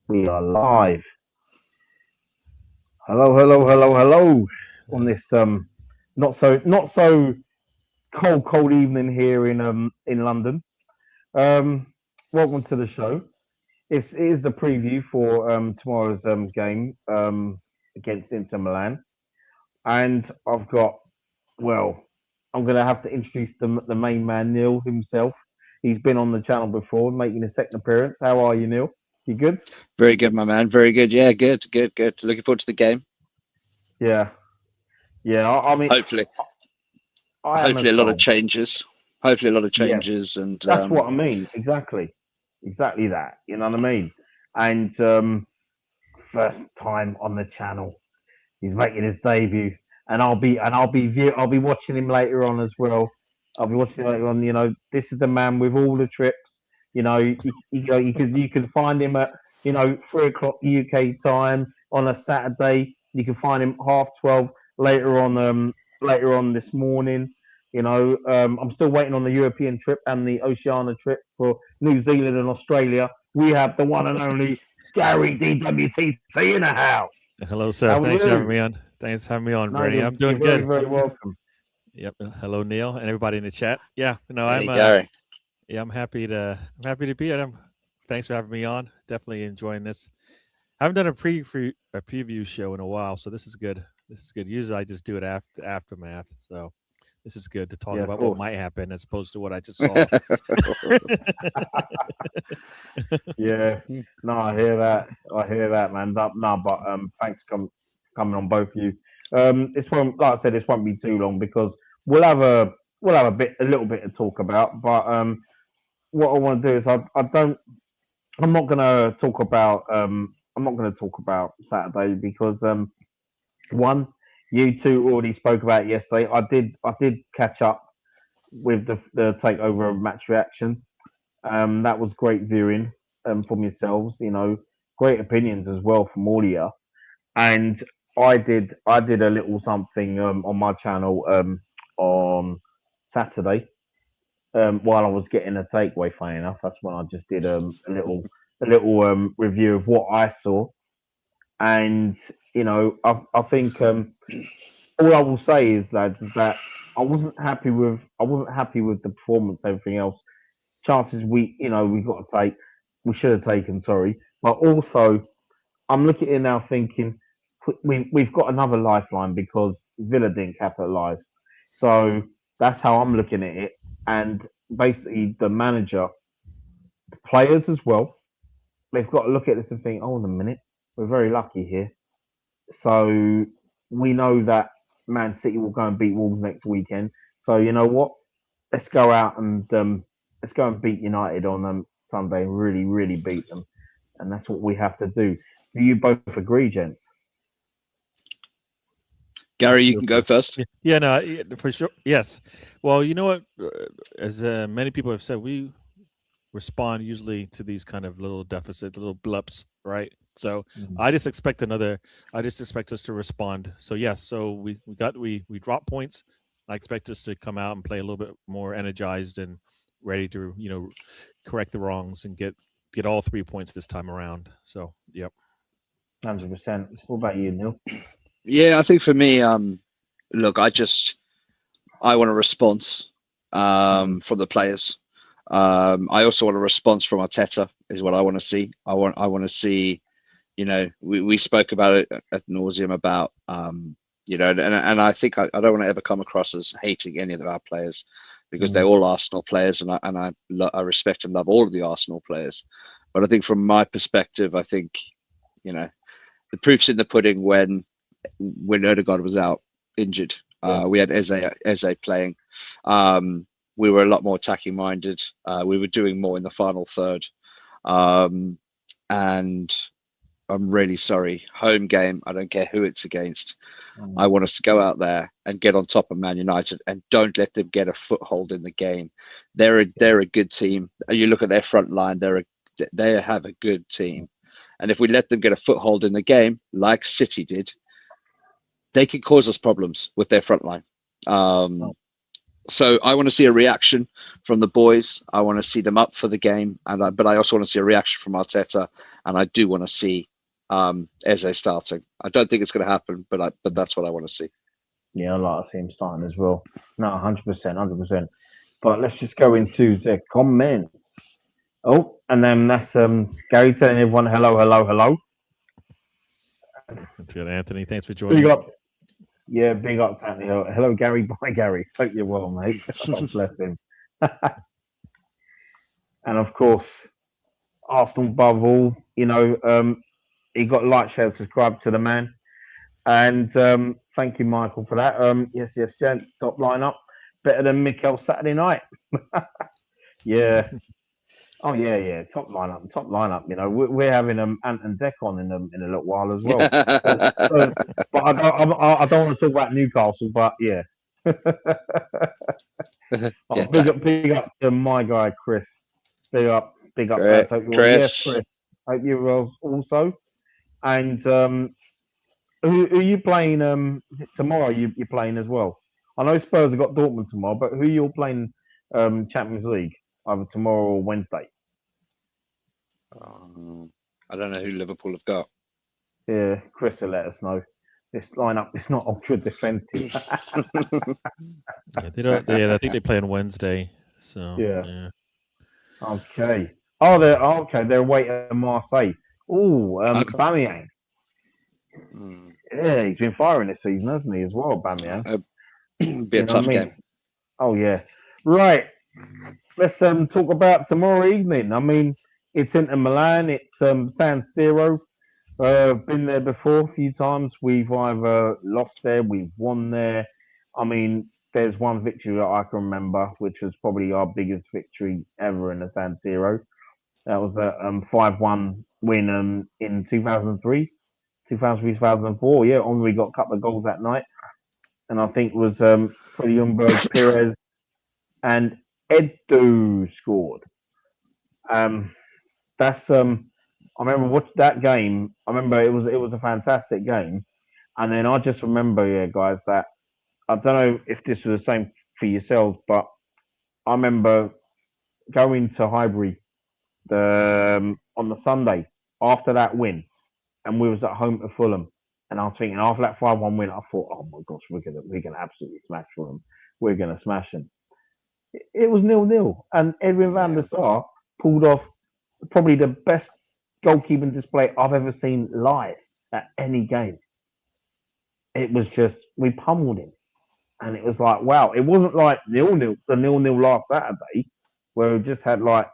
We are live. Hello, hello, hello, hello. On this not so cold evening here in London. Um, Welcome to the show. It is the preview for tomorrow's game against Inter Milan, and I've got well, I'm gonna have to introduce the main man Neil himself. He's been on the channel before, making a second appearance. How are you, Neil? You good? Very good, my man. Very good. Yeah, good, good, good. Looking forward to the game. Yeah, yeah. I mean, Hopefully, I am hopefully as a lot of well. changes. Hopefully a lot of Yes, changes, and that's what I mean. Exactly that. You know what I mean? And first time on the channel, he's making his debut, and I'll be watching him later on as well. I'll be watching him later on. You know, this is the man with all the trips. You know, you can find him at 3 o'clock UK time on a Saturday. You can find him 12:30 later on this morning. I'm still waiting on the European trip and the Oceania trip for New Zealand and Australia. We have the one and only Gary DWTT in the house. Hello, How sir. are Thanks for you? having me on. Thanks for having me on, No, Brenny. I'm you're doing very, good. very welcome. Yep. Hello, Neil, and everybody in the chat. Yeah. No, hey, Gary. yeah, I'm happy to be here. Thanks for having me on. Definitely enjoying this. I haven't done a preview show in a while, so this is good. This is good. Usually, I just do it after aftermath. So this is good to talk Yeah, of about what course. might happen as opposed to what I just saw. Yeah. No, I hear that. I hear that, man. No, but thanks coming on both of you. This won't, like I said, this won't be too long because we'll have a a little bit to talk about. But what I want to do is I don't I'm not gonna talk about Saturday because one, you two already spoke about it yesterday. I did catch up with the takeover match reaction. That was great viewing from yourselves. Great opinions as well from all of you. And I did a little something on my channel on Saturday while I was getting a takeaway. Funny enough, that's when I just did a little review of what I saw. And I think all I will say is, lads, is that I wasn't happy with the performance. Everything else, chances we got to take, we should have taken. Sorry, but also I'm looking at it now thinking we've got another lifeline because Villa didn't capitalise. So that's how I'm looking at it. And basically, the manager, the players as well, they've got to look at this and think, hold on a minute, we're very lucky here. So we know that Man City will go and beat Wolves next weekend. So you know what? Let's go out and let's go and beat United on Sunday and really, really beat them. And that's what we have to do. Do you both agree, gents? Gary, you can go first. Yeah, no, for sure. Yes. Well, you know what? As many people have said, we respond usually to these kind of little deficits, little blips, right? So Mm. I just expect another. I just expect us to respond. So yes, so we drop points. I expect us to come out and play a little bit more energized and ready to correct the wrongs and get all 3 points this time around. So yep. 100%. What about you, Neil? Yeah, I think for me, look, I want a response Mm. from the players. I also want a response from Arteta. Is what I want to see. I want to see. We spoke about it at nauseum about and I think I don't want to ever come across as hating any of our players because they're Mm. all Arsenal players, and I respect and love all of the Arsenal players. But I think from my perspective, I think you know the proof's in the pudding when Odegaard was out injured. Yeah. We had Eze playing. We were a lot more attacking minded. We were doing more in the final third. Um, and I'm really sorry. Home game. I don't care who it's against. I Mm. want us to go out there and get on top of Man United and don't let them get a foothold in the game. Yeah. They're a good team. You look at their front line. They have a good team. And if we let them get a foothold in the game, like City did, they can cause us problems with their front line. Oh, So I want to see a reaction from the boys. I want to see them up for the game, but I also want to see a reaction from Arteta, and I do want to see Eze starting. I don't think it's going to happen, but that's what I want to see. Yeah, I like to see him starting as well. No, 100%, 100%. But let's just go into the comments. Oh, and then that's Gary telling everyone hello, hello, hello. That's good, Anthony. Thanks for Big joining. up. Yeah, big up, Anthony. Hello, Gary. Bye, Gary. Hope you're well, mate. God bless him. And of course, Arsenal above all, he got like, share, subscribe to the man. And thank you, Michael, for that. Yes, gents, top lineup. Better than Mikel Saturday night. Yeah. Oh, yeah. Top lineup. You know, we're having Ant and Deck on in a little while as well. But I don't want to talk about Newcastle, but yeah. Oh, big up to my guy, Chris. Big up, lads. Hope you're well. Yes, Chris. Chris. Hope you're well also. And who are you playing is it tomorrow? You're playing as well. I know Spurs have got Dortmund tomorrow, but who are you all playing Champions League either tomorrow or Wednesday? I don't know who Liverpool have got. Yeah, Chris will let us know. This lineup is not ultra defensive. Yeah, they don't. I think they play on Wednesday. So Yeah. Okay. Oh, they're away at Marseille. Oh, Bamiyang. Yeah, he's been firing this season, hasn't he, as well, Bamiyang? Be a tough game. Oh, yeah. Right. Let's talk about tomorrow evening. I mean, it's Inter Milan. It's San Siro. Been there before a few times. We've either lost there, we've won there. I mean, there's one victory that I can remember, which was probably our biggest victory ever in the San Siro. That was a 5-1 win in 2003, 2004. Yeah, Henri got a couple of goals that night. And I think it was Freddie Ljungberg, Perez, and Edu scored. That's I remember watching that game. I remember it was a fantastic game, and then I just remember, yeah, guys, that I don't know if this was the same for yourselves, but I remember going to Highbury on the Sunday after that win, and we was at home to Fulham, and I was thinking after that 5-1 win, I thought, oh my gosh, we're gonna absolutely smash Fulham. We're gonna smash them. It was 0-0, and Edwin van der Sar pulled off probably the best goalkeeping display I've ever seen live at any game. It was just we pummeled him, and it was like wow. It wasn't like 0-0 the 0-0 last Saturday, where we just had like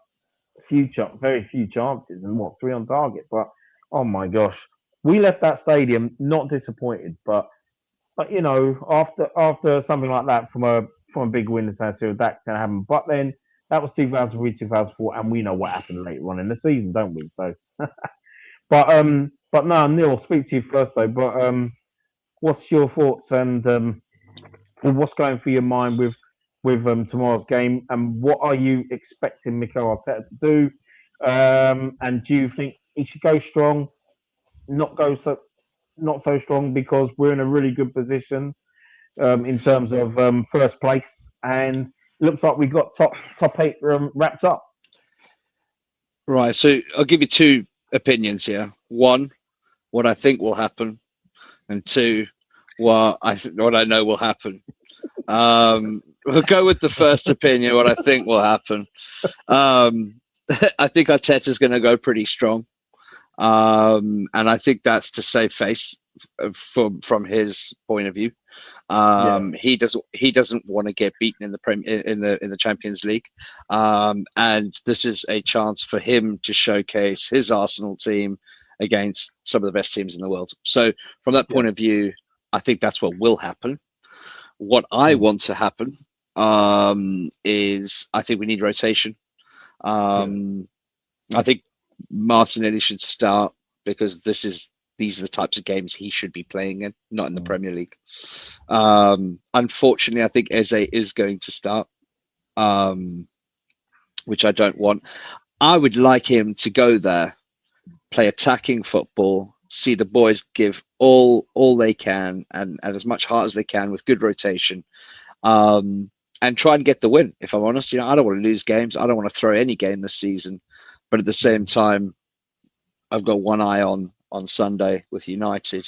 very few chances and what 3 on target. But oh my gosh, we left that stadium not disappointed, but after something like that from a big win in San Siro, that can happen. But then that was 2003, 2004, and we know what happened later on in the season, don't we? So, but no, Neil, I'll speak to you first though. But what's your thoughts and what's going through your mind with tomorrow's game, and what are you expecting Mikel Arteta to do? And do you think he should go strong, not so strong because we're in a really good position in terms of first place, and it looks like we got top 8 wrapped up. Right. So I'll give you 2 opinions here. 1, what I think will happen, and 2, what I know will happen. We'll go with the first opinion. What I think will happen. I think Arteta's going to go pretty strong, and I think that's to save face from his point of view. He doesn't want to get beaten in the Champions League, and this is a chance for him to showcase his Arsenal team against some of the best teams in the world. So from that point of view, I think that's what will happen. What I want to happen is I think we need rotation. I think Martinelli should start because these are the types of games he should be playing in, not in the Premier League. Unfortunately, I think Eze is going to start, which I don't want. I would like him to go there, play attacking football, see the boys give all they can and as much heart as they can with good rotation. and try and get the win. If I'm honest, I don't want to lose games. I don't want to throw any game this season, but at the same time, I've got one eye on Sunday with United.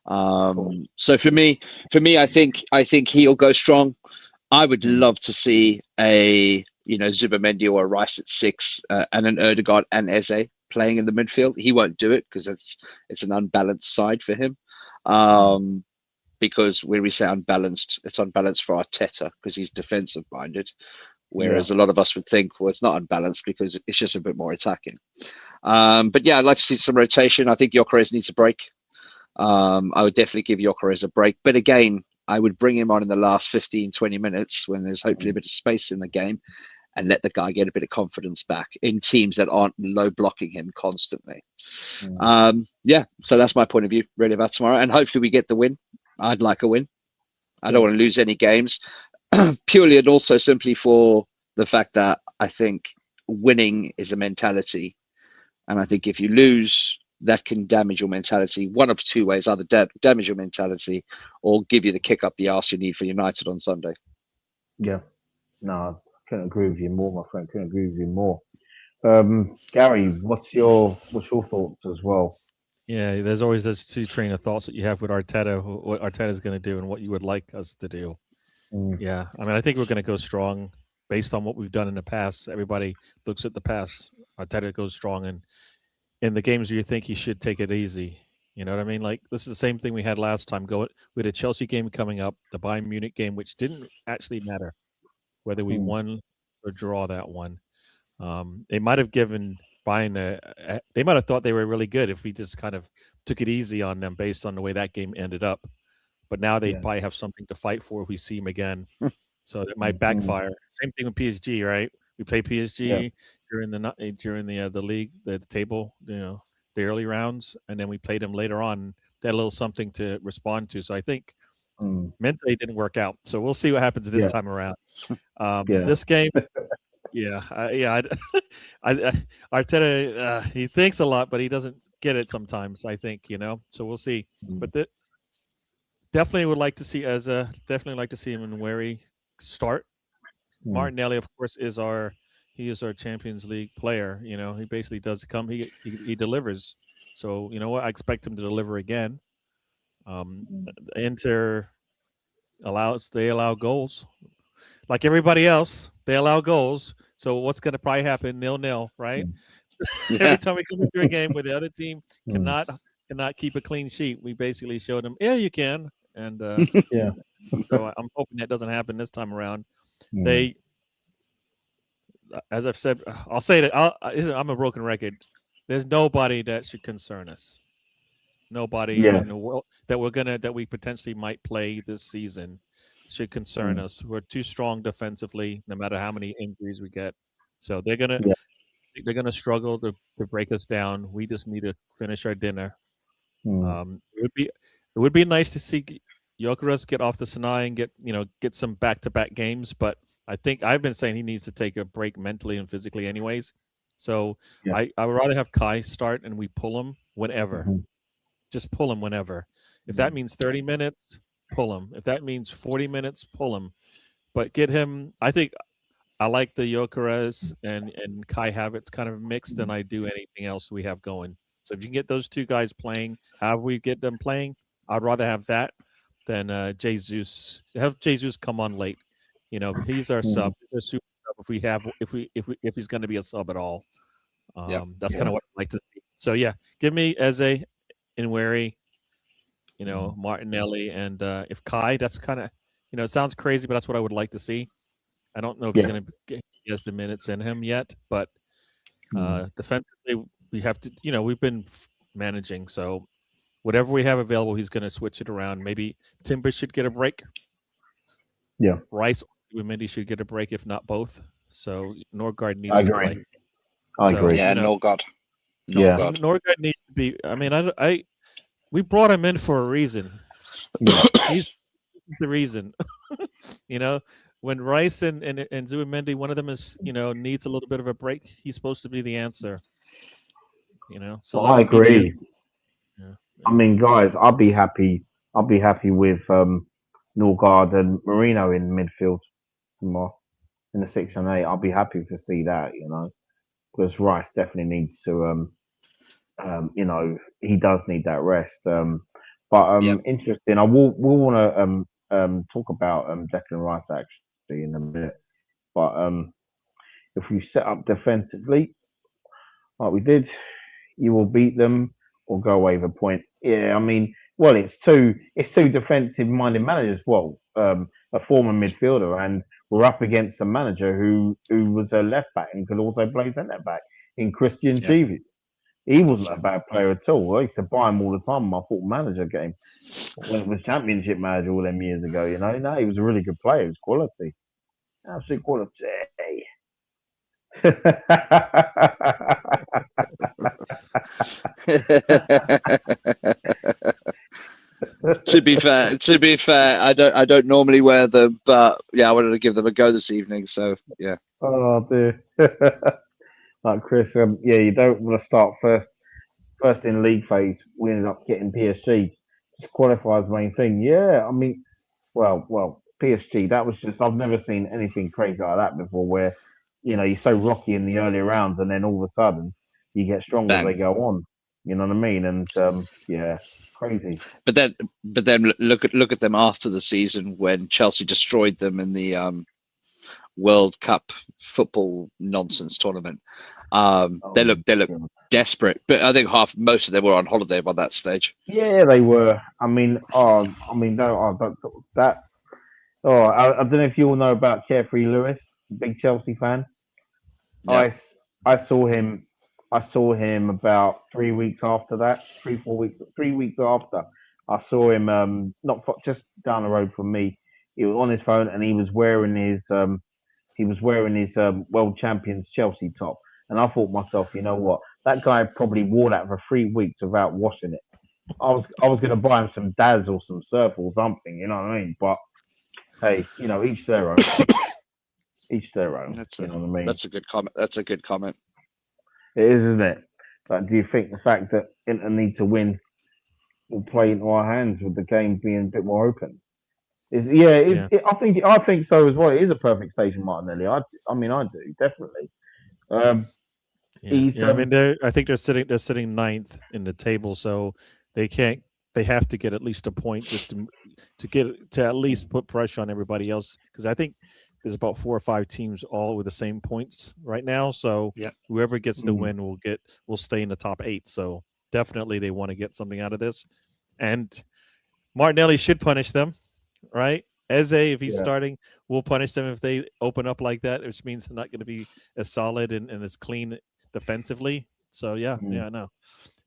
So for me, I think he'll go strong. I would love to see a Zubimendi or a Rice at 6 and an Erdegaard and Eze playing in the midfield. He won't do it because it's an unbalanced side for him. Because when we say unbalanced, it's unbalanced for Arteta because he's defensive minded, whereas a lot of us would think, well, it's not unbalanced because it's just a bit more attacking. But yeah, I'd like to see some rotation. I think Gyökeres needs a break. I would definitely give Gyökeres a break. But again, I would bring him on in the last 15, 20 minutes when there's hopefully a bit of space in the game and let the guy get a bit of confidence back in teams that aren't low blocking him constantly. Yeah, so that's my point of view really about tomorrow. And hopefully we get the win. I'd like a win. I don't want to lose any games purely and also simply for the fact that I think winning is a mentality. And I think if you lose, that can damage your mentality one of two ways, either damage your mentality or give you the kick up the arse you need for United on Sunday. Yeah. No, I couldn't agree with you more, my friend. Couldn't agree with you more. Gary, what's your thoughts as well? Yeah, there's always those two train of thoughts that you have with Arteta, what Arteta's going to do and what you would like us to do. Yeah, I mean, I think we're going to go strong based on what we've done in the past. Everybody looks at the past. Arteta goes strong, and in the games where you think he should take it easy. You know what I mean? Like, this is the same thing we had last time. We had a Chelsea game coming up, the Bayern Munich game, which didn't actually matter whether we won or draw that one. It might have given Bayern they might have thought they were really good if we just kind of took it easy on them based on the way that game ended up. But now they probably have something to fight for if we see them again. So it might backfire. Same thing with PSG, right? We play PSG during the league, the table, the early rounds, and then we played them later on. They had a little something to respond to. So I think mentally it didn't work out. So we'll see what happens this time around. This game. Arteta, he thinks a lot, but he doesn't get it sometimes. I think so we'll see. But definitely would like to see definitely like to see him in Wary start. Martinelli, of course, is our Champions League player. He basically does come. He delivers. So you know what? I expect him to deliver again. Inter allow goals. Like everybody else, they allow goals. So what's going to probably happen? 0-0, right? Every time we come into a game where the other team cannot keep a clean sheet, we basically show them, yeah, you can. And so I'm hoping that doesn't happen this time around. They, as I've said, I'll say that I'm a broken record. There's nobody that should concern us. Nobody in the world that we potentially might play this season should concern us. We're too strong defensively, no matter how many injuries we get. So they're gonna struggle to break us down. We just need to finish our dinner. It would be nice to see Gyökeres get off the Sinai and get some back-to-back games. But I think I've been saying he needs to take a break mentally and physically, anyways. So I would rather have Kai start and we pull him whenever. Just pull him whenever. If that means 30 minutes, pull him. If that means 40 minutes, pull him. But get him. I think I like the Gyökeres and Kai Havertz kind of mix than I do anything else we have going. So if you can get those two guys playing, however we get them playing, I'd rather have that than Jesus. Have Jesus come on late. He's our sub. He's a super sub if he's going to be a sub at all. That's kind of what I'd like to see. So yeah, give me Eze and Wary, Martinelli, and if Kai, that's kind of, it sounds crazy, but that's what I would like to see. I don't know if he's going to get the minutes in him yet, but defensively, we have to, we've been managing. So whatever we have available, he's going to switch it around. Maybe Timber should get a break. Yeah. Rice or Mendy should get a break, if not both. So Norgard needs to play. I agree. Yeah, Norgard. Norgard needs to be. I mean, we brought him in for a reason. He's the reason. When Rice and Zubimendi, one of them is needs a little bit of a break, he's supposed to be the answer. So I agree. I mean, guys, I'll be happy with Norgard and Marino in midfield. in the 6 and 8. I'll be happy to see that, because Rice definitely needs to, he does need that rest. But Yep. interesting. I will want to talk about Declan Rice actually in a minute. But if we set up defensively like we did, you will beat them or go away with a point. Yeah, I mean, well, it's two defensive minded managers. Well, a former midfielder, and we're up against a manager who was a left back and could also play centre back in Christian Yep. Chivy. He wasn't a So, bad player at all. I used to buy him all the time in my football manager game when it was Championship manager all them years ago. No, he was a really good player. He was quality, absolute quality. to be fair, I don't normally wear them, but yeah, I wanted to give them a go this evening. So yeah. Oh dear. Like Chris, yeah, you don't want to start first in league phase. We ended up getting PSG. Just qualifies the main thing. Yeah, I mean, well, PSG. That was just I've never seen anything crazy like that before. Where you're so rocky in the early rounds, and then all of a sudden you get stronger as they Bang. go on. You know what I mean? And yeah, crazy. But then look at them after the season when Chelsea destroyed them in the World Cup football nonsense tournament. They Oh, look God. desperate, but I think most of them were on holiday by that stage. Yeah, they were. No, that. Oh, I don't know if you all know about Carefree Lewis, big Chelsea fan. Yeah, I saw him. I saw him about 3 weeks after that. 3 4 weeks. 3 weeks after, I saw him. Just down the road from me. He was on his phone and he was wearing his. World Champions Chelsea top. And I thought to myself, you know what? That guy probably wore that for 3 weeks without washing it. I was going to buy him some Daz or some Surf or something. You know what I mean? But hey, each their own. Each their own. that's You a know what I mean? that's a good comment. That's a good comment. It is, isn't it? But do you think the fact that Inter need to win will play into our hands with the game being a bit more open? Yeah. I think so as well. It is a perfect station, Martinelli. I mean, I do definitely. Um, Yeah, he's yeah. I mean, I think they're sitting ninth in the table, so they can't. They have to get at least a point just to at least put pressure on everybody else. Because I think there's about 4 or 5 teams all with the same points right now. So Yeah, whoever gets the mm, win will stay in the top 8. So definitely they want to get something out of this, and Martinelli should punish them, right? Eze, if he's yeah, starting, will punish them if they open up like that, which means they're not going to be as solid and as clean defensively. So yeah, mm, yeah, no,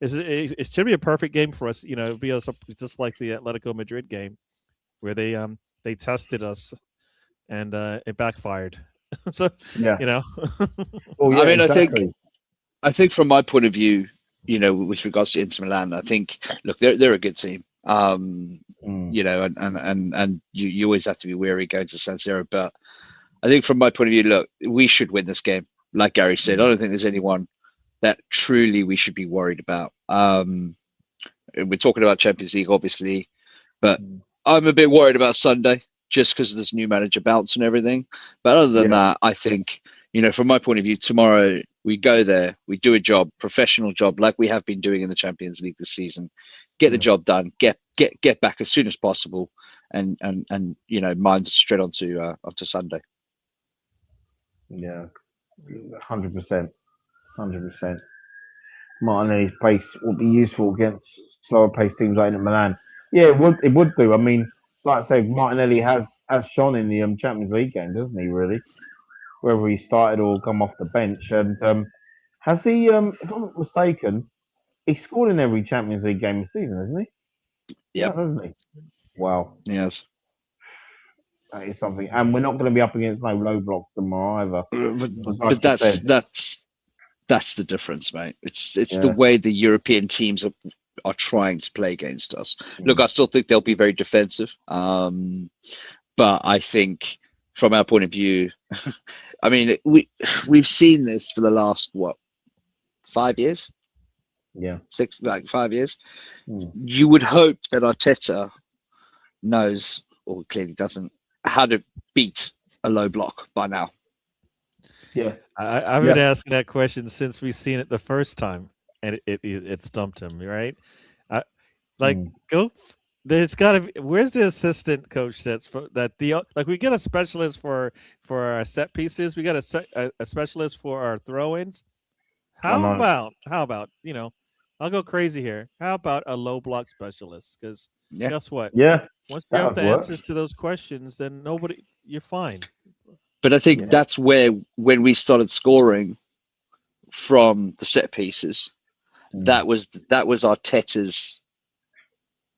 it should be a perfect game for us. It'll be just like the Atletico Madrid game where they tested us and it backfired. So yeah. you know, Oh I yeah, mean, exactly. I think from my point of view, with regards to Inter Milan, I think look, they're a good team. Mm, And you always have to be wary going to San Siro, but I think from my point of view, look, we should win this game. Like Gary said, I mm, don't think there's anyone that truly we should be worried about. We're talking about Champions League, obviously, but mm. I'm a bit worried about Sunday just because of this new manager bounce and everything. But other than Yeah, that, I think, from my point of view, tomorrow we go there, we do a job, professional job, like we have been doing in the Champions League this season. Get the yeah, job done, get back as soon as possible, and mind straight onto Sunday. yeah. 100%, 100%. Martinelli's pace will be useful against slower paced teams like Inter Milan. Yeah, it would do. I mean, like I say, Martinelli has shone in the Champions League games, hasn't he? Really, whether he started or come off the bench, and has he? If I'm not mistaken, he scored in every Champions League game this season, hasn't he? Yeah, Yep. hasn't he? Wow, Yes. that is something. And we're not going to be up against no low blocks tomorrow either, But, because but like you that's said, that's that's the difference, mate. It's the yeah, way the European teams are trying to play against us. Look, mm, I still think they'll be very defensive, but I think from our point of view, I mean, we've seen this for the last 5 years, yeah, 5 years. mm, You would hope that Arteta knows, or clearly doesn't, how to beat a low block by now. Yeah, I've been yeah, asking that question since we seen it the first time, and it stumped him, right? I, like mm, go. There's got to be. Where's the assistant coach that the like we get a specialist for our set pieces. We got a specialist for our throw-ins. I know. How about I'll go crazy here. How about a low block specialist? Because Yeah, guess what? Yeah, Once you that have would the work. answers to those questions, then you're fine. but I think Yeah, that's where when we started scoring from the set pieces, mm, that was Arteta's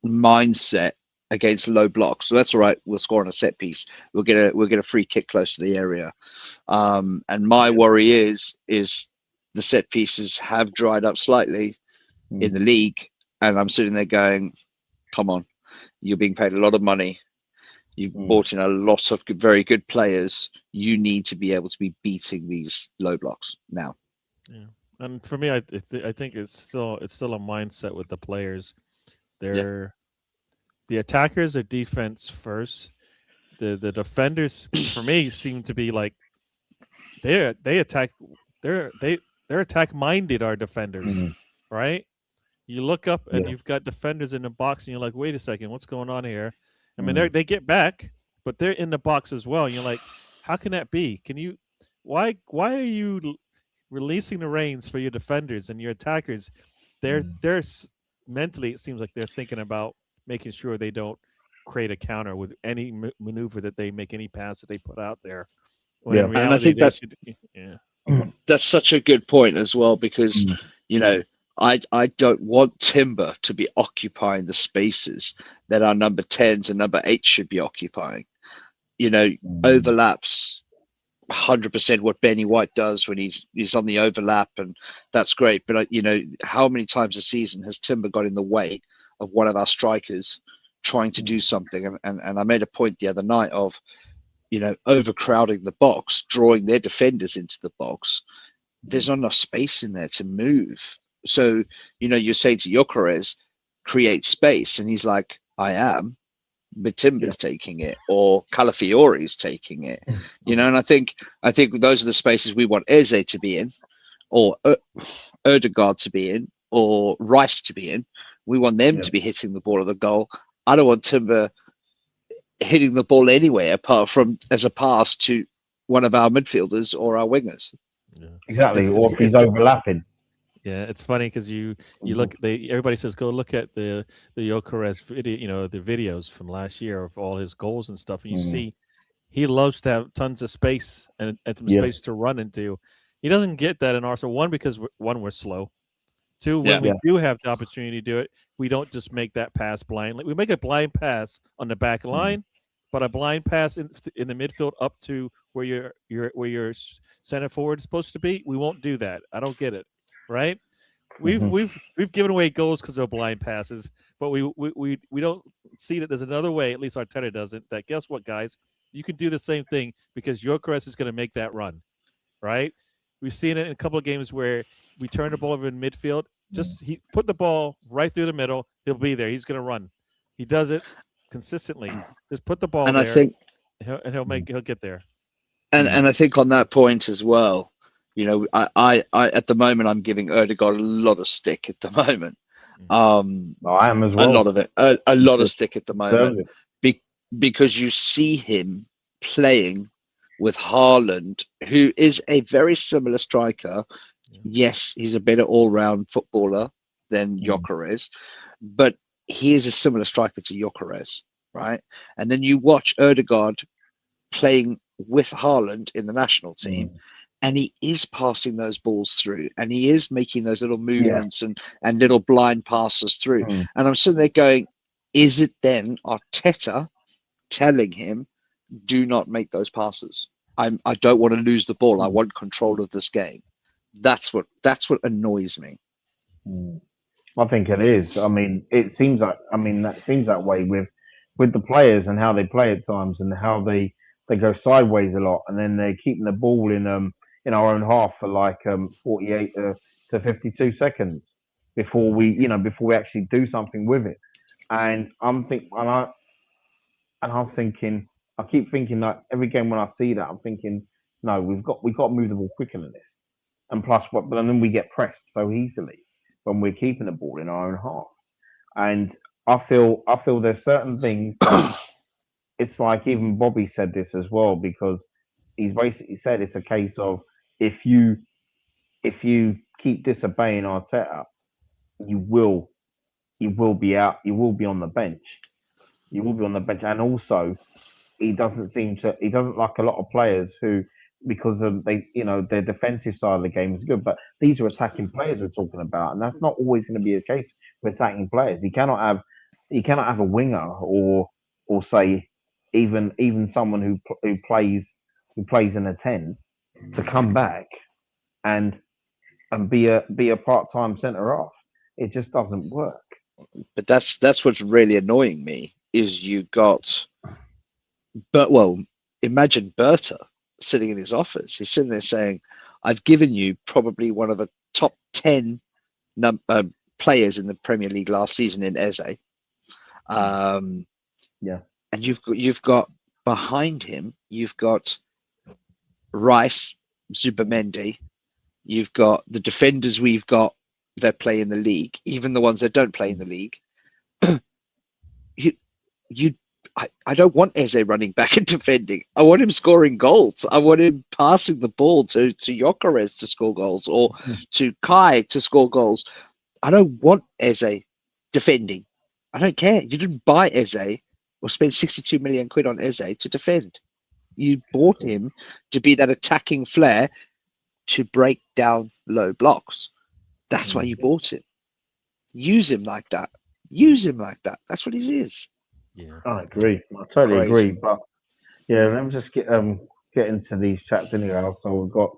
mindset against low blocks. So that's all right. We'll score on a set piece. We'll get a free kick close to the area. And my yeah, worry is the set pieces have dried up slightly in mm, the league, and I'm sitting there going, "Come on, you're being paid a lot of money. You've mm, bought in a lot of very good players. You need to be able to be beating these low blocks now." Yeah, and for me, I think it's still a mindset with the players. Yeah, They're the attackers are defense first. The defenders, for me, seem to be like they attack. They're attack minded. Our defenders, mm, right? You look up and yeah, you've got defenders in the box, and you're like, wait a second, what's going on here? I mean, mm, they get back, but they're in the box as well. And you're like, how can that be? Can you? Why are you releasing the reins for your defenders and your attackers? They're mm, they're mentally, it seems like they're thinking about making sure they don't create a counter with any maneuver that they make, any pass that they put out there. When in yeah, and I reality, think they that should. Yeah. mm, that's such a good point as well because mm, you know I don't want Timber to be occupying the spaces that our number 10s and number 8s should be occupying. You know, mm, overlaps 100% what Benny White does when he's on the overlap, and that's great. But you know, how many times a season has Timber got in the way of one of our strikers trying to do mm, something? And I made a point the other night of overcrowding the box, drawing their defenders into the box. There's mm, not enough space in there to move. So you're saying to Jokeres, create space, and he's like, I am. But yeah, Timber's taking it, or Calafiore's taking it, mm, and I think those are the spaces we want Eze to be in, or Erdegaard to be in, or Rice to be in. We want them yeah, to be hitting the ball at the goal. I don't want Timber hitting the ball anywhere apart from as a pass to one of our midfielders or our wingers. Yeah. exactly. Or if he's overlapping. Yeah, it's funny because you Mhm, look everybody says go look at the Jokeres video, the videos from last year of all his goals and stuff, and you mm, see he loves to have tons of space and some yeah, space to run into. He doesn't get that in Arsenal. One, because we're slow. Two, when Yeah, we yeah, do have the opportunity to do it, we don't just make that pass blindly. We make a blind pass on the back mm, line, but a blind pass in the midfield up to where your center forward is supposed to be, we won't do that. I don't get it. Right? We've mhm, we've we've given away goals because of blind passes, but we don't see that there's another way. At least Arteta doesn't. That guess what, guys? You can do the same thing because your crest is going to make that run, right? We've seen it in a couple of games where we turn the ball over in midfield. mm. Just he put the ball right through the middle. He'll be there. He's going to run. He does it consistently. Just put the ball and I there, think and he'll get there. and I think on that point as well, I at the moment I'm giving Erdegaard a lot of stick at the moment. Mm. Um, No, I am as a lot well. of it, a He lot of stick at the deserves moment, it. be, because you see him playing with Haaland, who is a very similar striker. Yeah. Yes, he's a better all-round footballer than Mm, Gyökeres, but he is a similar striker to Gyökeres, right? And then you watch Erdegaard playing with Haaland in the national team, mm, and he is passing those balls through, and he is making those little yeah, movements and little blind passes through. mm, And I'm sitting there going, is it then Arteta telling him, do not make those passes? I don't want to lose the ball. I mm, want control of this game. That's what annoys me. mm. I think it is. I mean, it seems like. I mean, that seems that way with the players and how they play at times and how they go sideways a lot, and then they're keeping the ball in our own half for like 48 to 52 seconds before before we actually do something with it. And I'm think and I was thinking, I keep thinking that every game when I see that, I'm thinking, no, we've got to move the ball quicker than this. And plus, but then we get pressed so easily when we're keeping the ball in our own half. And I feel there's certain things that it's like even Bobby said this as well because he's basically said it's a case of if you if you keep disobeying Arteta, you will you will be out, you will be on the bench. You will be on the bench, and also he doesn't like a lot of players who because of their defensive side of the game is good, but these are attacking players we're talking about, and that's not always going to be the case for attacking players. He cannot have a winger or say even someone who plays in a 10 to come back and be a part time centre off. It just doesn't work. But that's what's really annoying me is you got, but well, imagine Berta sitting in his office. He's sitting there saying, "I've given you probably one of the top 10 players in the Premier League last season in Eze." Yeah. And you've got behind him, you've got Rice, Zubamendi, you've got the defenders we've got that play in the league, even the ones that don't play in the league. you I don't want Eze running back and defending. I want him scoring goals. I want him passing the ball to Gyökeres to score goals or to Kai to score goals. I don't want Eze defending. I don't care. You didn't buy Eze or spend 62 million quid on Eze to defend. You bought him to be that attacking flair to break down low blocks. That's why you bought him. Use him like that. Use him like that. That's what he is. Yeah. I agree. I totally Crazy. agree. But yeah, let me just get into these chats anyway. So we've got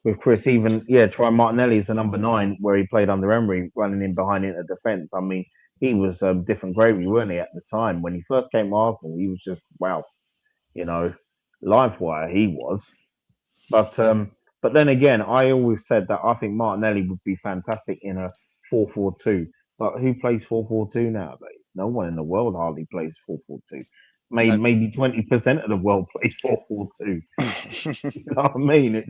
with Chris, even Troy Martinelli is the number 9 where he played under Emery, running in behind into defence. I mean, he was different gravy, weren't he, at the time when he first came to Arsenal? He was just wow, you know, live wire he was. But then again, I always said that I think Martinelli would be fantastic in a 4-4-2. But who plays 4-4-2 nowadays? No one in the world hardly plays 4-4-2. Maybe No. maybe 20% of the world plays 4-4-2. You know what I mean?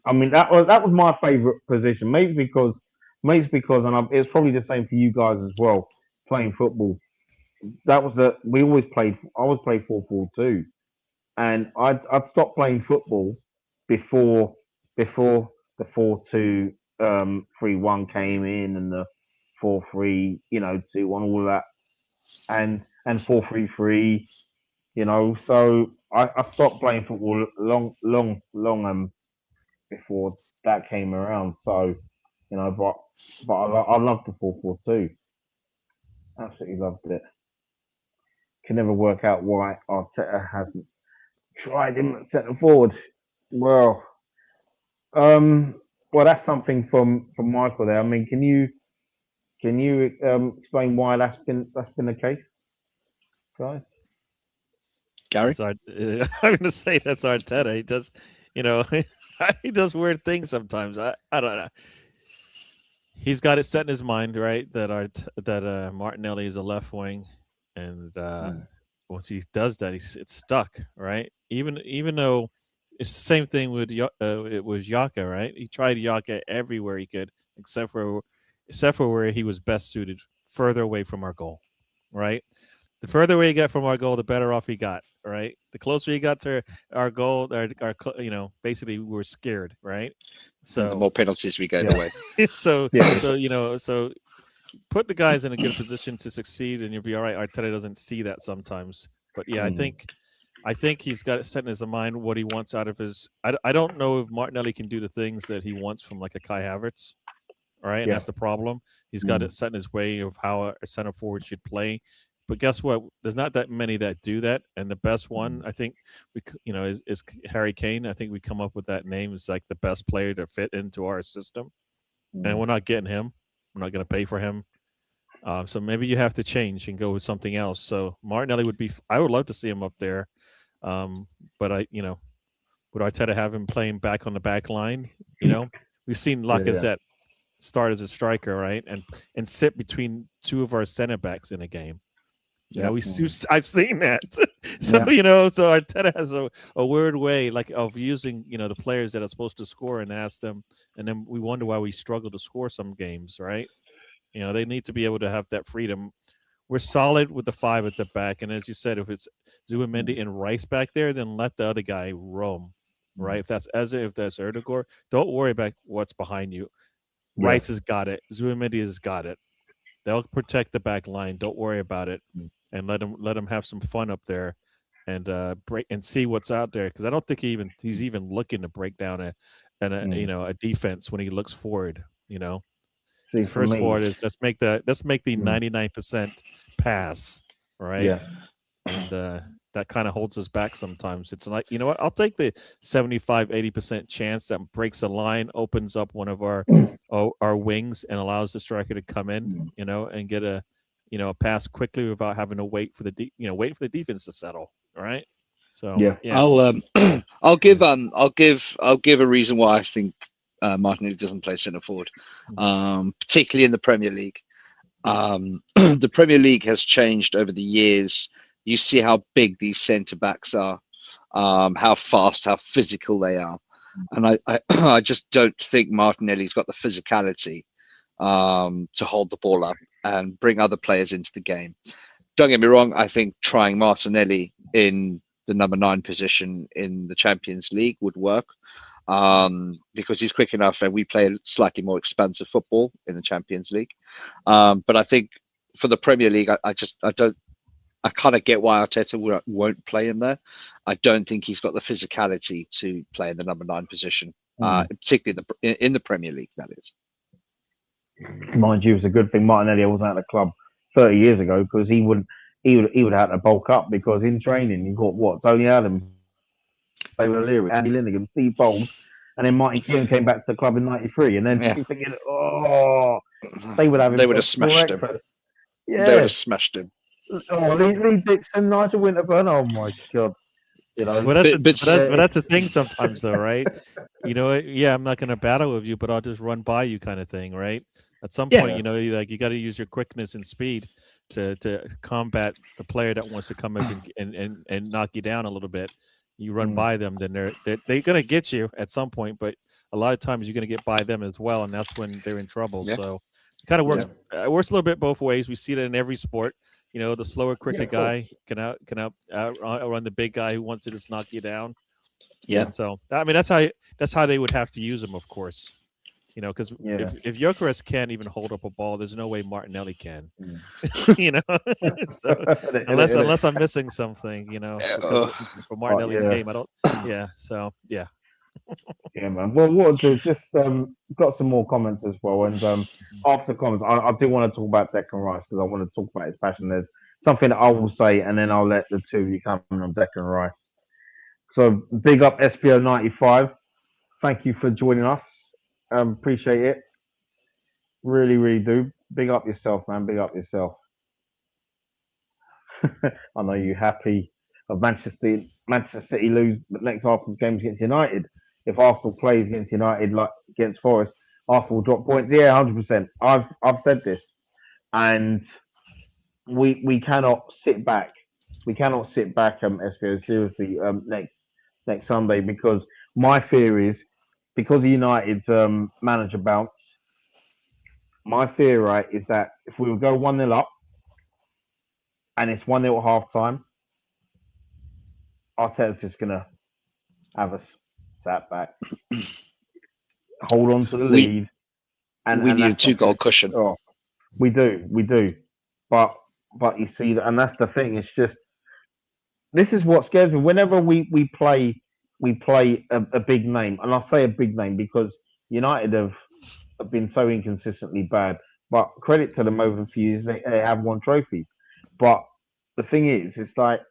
I mean that was my favourite position. Maybe it's because it's probably the same for you guys as well. Playing football, we always played. I always played 4-4-2, and I'd stopped playing football before before the 4-2-3-1 came in and the 4-3 2-1 all of that and 4-3-3 so I stopped playing football long before that came around, so but I loved the 4-4-2. Absolutely loved it. Can never work out why Arteta hasn't tried him at centre forward. Well, well, that's something from Michael there. I mean, can you explain why that's been the case, guys? Gary? That's I'm going to say that's Arteta. He does, he does weird things sometimes. I don't know. He's got it set in his mind, right? That Martinelli is a left wing, and once he does that, it's stuck, right? Even though it's the same thing with it was Yaka, right? He tried Yaka everywhere he could, except for where he was best suited, further away from our goal, right? The further away he got from our goal, the better off he got, right? The closer he got to our goal, basically we were scared, right? So the more penalties we gave away. so put the guys in a good position to succeed, and you'll be all right. Arteta doesn't see that sometimes, but yeah, I think he's got it set in his mind what he wants out of his. I don't know if Martinelli can do the things that he wants from like a Kai Havertz, all right, and that's the problem. He's got it set in his way of how a center forward should play. But guess what? There's not that many that do that, and the best one I think is Harry Kane. I think we come up with that name as like the best player to fit into our system, and we're not getting him. We're not going to pay for him. So maybe you have to change and go with something else. So Martinelli would be. I would love to see him up there, but would Arteta have him playing back on the back line? We've seen Lacazette start as a striker, right, and sit between two of our center backs in a game. You Yeah. know, I've seen that. So Yeah. so Arteta has a weird way like of using the players that are supposed to score and ask them, and then we wonder why we struggle to score some games, right? They need to be able to have that freedom. We're solid with the five at the back, and as you said, if it's Zubimendi and Rice back there, then let the other guy roam, right? If that's Eze, if that's Erdegaard, don't worry about what's behind you. Yeah. Rice has got it. Zubimendi has got it. They'll protect the back line. Don't worry about it, and let him have some fun up there, and break and see what's out there. Because I don't think he's even looking to break down a defense when he looks forward. See, His for first me, forward is let's make the 99% pass, right? yeah, And that kind of holds us back sometimes. It's like, you know what? I'll take the 75-80% chance that breaks a line, opens up one of our wings, and allows the striker to come in, and get a pass quickly without having to wait for the defense to settle. All right. So yeah, yeah. I'll give a reason why I think Martinelli doesn't play centre forward, particularly in the Premier League. The Premier League has changed over the years. You see how big these centre backs are, how fast, how physical they are, and I just don't think Martinelli's got the physicality to hold the ball up and bring other players into the game. Don't get me wrong. I think trying Martinelli in the number 9 position in the Champions League would work, because he's quick enough and we play slightly more expansive football in the Champions League. But I think for the Premier League, I kind of get why Arteta won't play him there. I don't think he's got the physicality to play in the number 9 position, particularly in the Premier League. That is. mind you, it's a good thing Martinelli wasn't at the club 30 years ago because he would have to bulk up because in training you got what Tony Adams, David O'Leary, Andy Linnigan, Steve Bowles, and then Martin Keown came back to the club in '93, and then Yeah. you're thinking, oh, they would have him They would for have smashed him. breakfast. They would Yeah. have smashed him. Oh, Lee Dixon, Nigel Winterburn. Oh my God. But that's that's the it's- thing sometimes, though, right? Yeah, I'm not going to battle with you, but I'll just run by you, kind of thing, right? At some Yeah. point, you got to use your quickness and speed to combat the player that wants to come up and knock you down a little bit. You run by them, then they're going to get you at some point, but a lot of times you're going to get by them as well, and that's when they're in trouble. Yeah. So it kind of works. It works a little bit both ways. We see that in every sport. The slower, quicker of course. guy can outrun the big guy who wants to just knock you down. Yeah. And so, I mean, that's how they would have to use him, of course. Because if Gyökeres can't even hold up a ball, there's no way Martinelli can. So, unless I'm missing something, for Martinelli's game, I don't. Yeah. So yeah. Yeah, man. Well, what I'll do is just got some more comments as well, and after the comments, I do want to talk about Declan Rice because I want to talk about his passion. There's something that I will say, and then I'll let the two of you come in on Declan Rice. So big up SPO 95. Thank you for joining us. Appreciate it. Really, really do. Big up yourself, man. Big up yourself. I know you're happy of Manchester City lose the next Arsenal's games against United. If Arsenal plays against United like against Forest, Arsenal will drop points. Yeah, 100%. I've said this, and we cannot sit back. We cannot sit back, SPO, seriously, next Sunday because my fear is because of United's manager bounce. My fear, right, is that if we would go 1-0 up and it's 1-0 at half time, Arteta's just gonna have us sat back, hold on to the We lead, and we need a that's not 2-goal good. cushion. Oh, we do, but you see, and that's the thing. It's just this is what scares me. Whenever we play a big name, and I say a big name because United have been so inconsistently bad. But credit to them over a few years, they have won trophies. But the thing is, it's like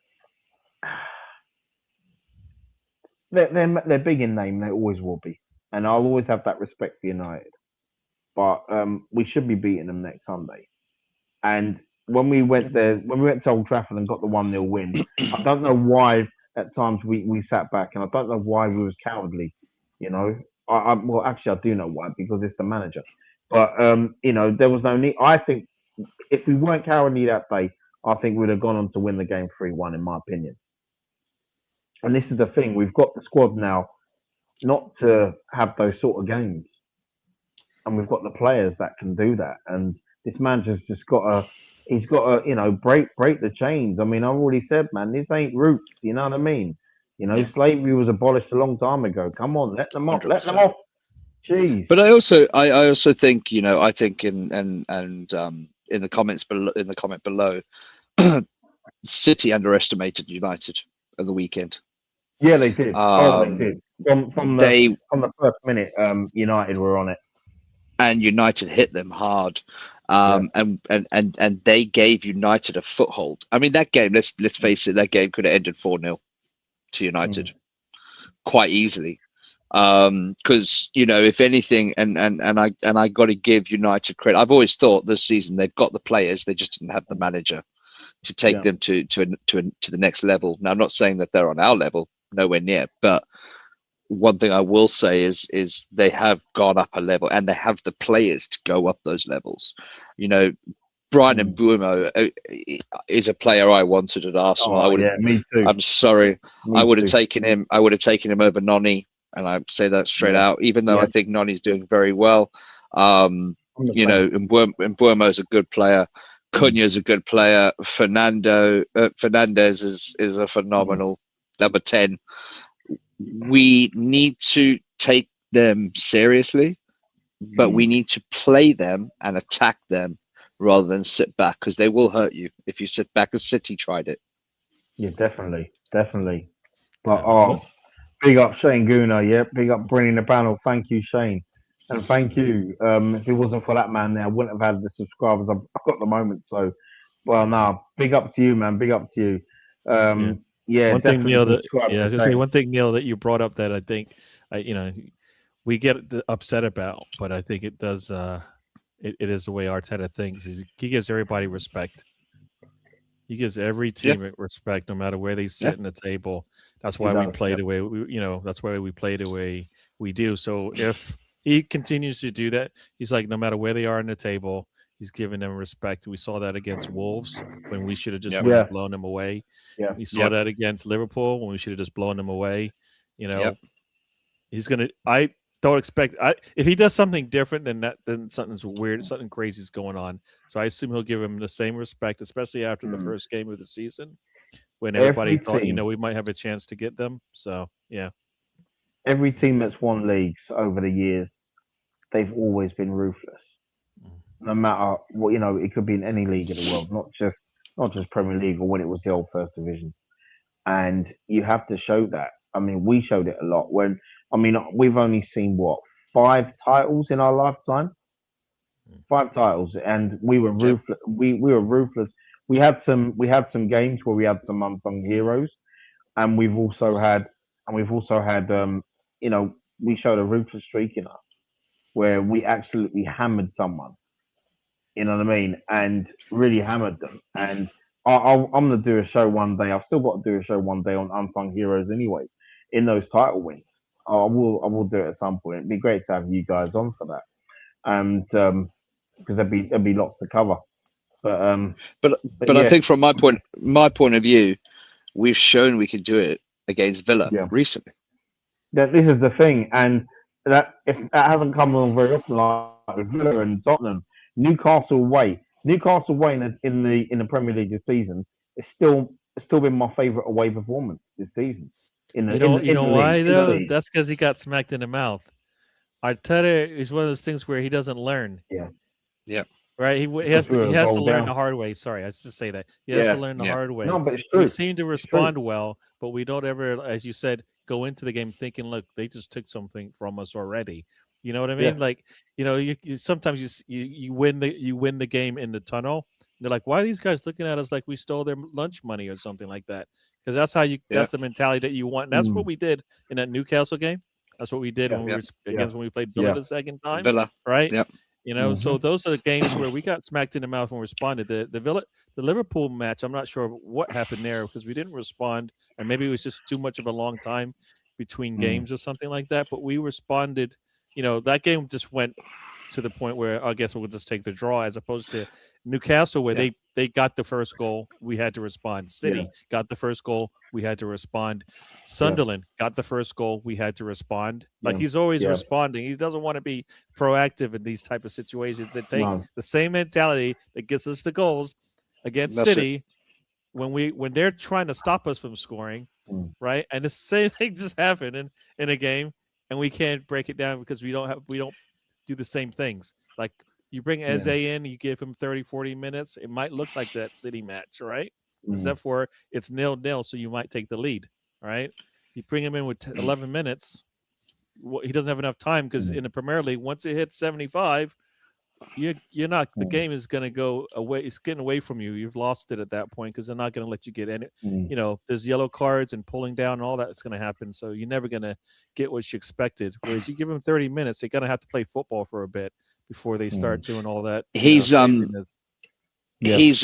they're big in name. They always will be, and I'll always have that respect for United. But we should be beating them next Sunday. And when we went there, when we went to Old Trafford and got the 1-0 win, I don't know why at times we sat back, and I don't know why we was cowardly. You know, well, actually, I do know why because it's the manager. But there was no need. I think if we weren't cowardly that day, I think we'd have gone on to win the game 3-1, in my opinion. And this is the thing: we've got the squad now not to have those sort of games, and we've got the players that can do that. And this manager's just got to, he's got to, break the chains. I mean, I've already said, man, this ain't roots. You know what I mean? Yeah, Slavery was abolished a long time ago. Come on, let them off. Let them 100%. off. Jeez. But I also think, I think in the comments below, in the comment below, City underestimated United at the weekend. Yeah, they did. Oh, they Um, did. From they the first minute, United were on it. and United hit them hard. Yeah. And they gave United a foothold. I mean, that game, let's face it, that game could have ended 4-0 to United quite easily. Because if anything, and I got to give United credit. I've always thought this season they've got the players, they just didn't have the manager to take them to the next level. Now, I'm not saying that they're on our level, nowhere near, but one thing I will say is they have gone up a level, and they have the players to go up those levels. Brian Mbeumo is a player I wanted at Arsenal. Oh, yeah, me too. I'm sorry, Me I would have too. taken him. I would have taken him over Noni, and I say that straight out. Even though I think Noni's doing very well, Mbeumo is a good player. Cunha is a good player. Fernandez is a phenomenal number 10. We need to take them seriously, but we need to play them and attack them rather than sit back, because they will hurt you if you sit back, as City tried it. Yeah, definitely. But big up Shane Guna, yeah. Big up Brenny in the panel. Thank you, Shane. And thank you. If it wasn't for that man there, I wouldn't have had the subscribers I've got at the moment. So, well, now, big up to you, man. Big up to you. One thing, definitely Neil, subscribe I was to gonna say Shane. one thing, Neil, that you brought up that I think, we get upset about, but I think it does. It is the way Arteta thinks. He gives everybody respect. He gives every team respect, no matter where they sit in the table. That's why we play the way That's why we play the way we do. So if he continues to do that, he's like, no matter where they are in the table, he's giving them respect. We saw that against Wolves when we should have just went and blown them away. Yeah. We saw that against Liverpool when we should have just blown them away. He's gonna. I don't expect. If he does something different than that, then something's weird, something crazy is going on. So I assume he'll give him the same respect, especially after the first game of the season, when everybody thought, we might have a chance to get them. So yeah, every team that's won leagues over the years, they've always been ruthless. No matter what, it could be in any league in the world, not just Premier League or when it was the old First Division. And you have to show that. I mean, we showed it a lot. We've only seen 5 titles in our lifetime, 5 titles, and we were ruthless. We were ruthless. We had some games where we had some unsung heroes, and we showed a ruthless streak in us where we absolutely hammered someone. You know what I mean? And really hammered them. And I'm gonna do a show one day. I've still got to do a show one day on unsung heroes anyway, in those title wins. I will do it at some point. It'd be great to have you guys on for that, and because there'd be lots to cover. But I think from my point of view, we've shown we can do it against Villa recently. This is the thing, and that hasn't come along very often, like with Villa and Tottenham. Newcastle away in the Premier League this season. It's still been my favourite away performance this season. You know why though? That's because he got smacked in the mouth. Arteta is one of those things where he doesn't learn. Yeah. Right, he has to learn the hard way. Sorry, I have to say that he has to learn the hard way. No, but it's true. We seem to respond well, but we don't ever, as you said, go into the game thinking, "Look, they just took something from us already." You know what I mean? Yeah. Like, you sometimes you win the game in the tunnel. They're like, "Why are these guys looking at us like we stole their lunch money or something like that?" Because that's the mentality that you want. And that's what we did in that Newcastle game. That's what we did when we played Villa the second time. Right? Yeah. So those are the games where we got smacked in the mouth and responded. The Liverpool match, I'm not sure what happened there because we didn't respond, and maybe it was just too much of a long time between games or something like that. But we responded. That game just went to the point where I guess we'll just take the draw, as opposed to Newcastle, where they got the first goal, we had to respond. City got the first goal, we had to respond. Sunderland got the first goal, we had to respond. Like, he's always responding. He doesn't want to be proactive in these type of situations and take the same mentality that gets us the goals against City when they're trying to stop us from scoring, right? And the same thing just happened in a game, and we can't break it down because we don't do the same things. Like, you bring Eze in, you give him 30, 40 minutes, it might look like that City match, right? Except for it's 0-0, so you might take the lead, right? You bring him in with 11 minutes, he doesn't have enough time, because in the Premier League, once it hits 75, you're not. The game is going to go away. It's getting away from you. You've lost it at that point, because they're not going to let you get in it. There's yellow cards and pulling down and all that's going to happen. So you're never going to get what you expected. Whereas you give them 30 minutes, they're going to have to play football for a bit before they start doing all that. He's going to be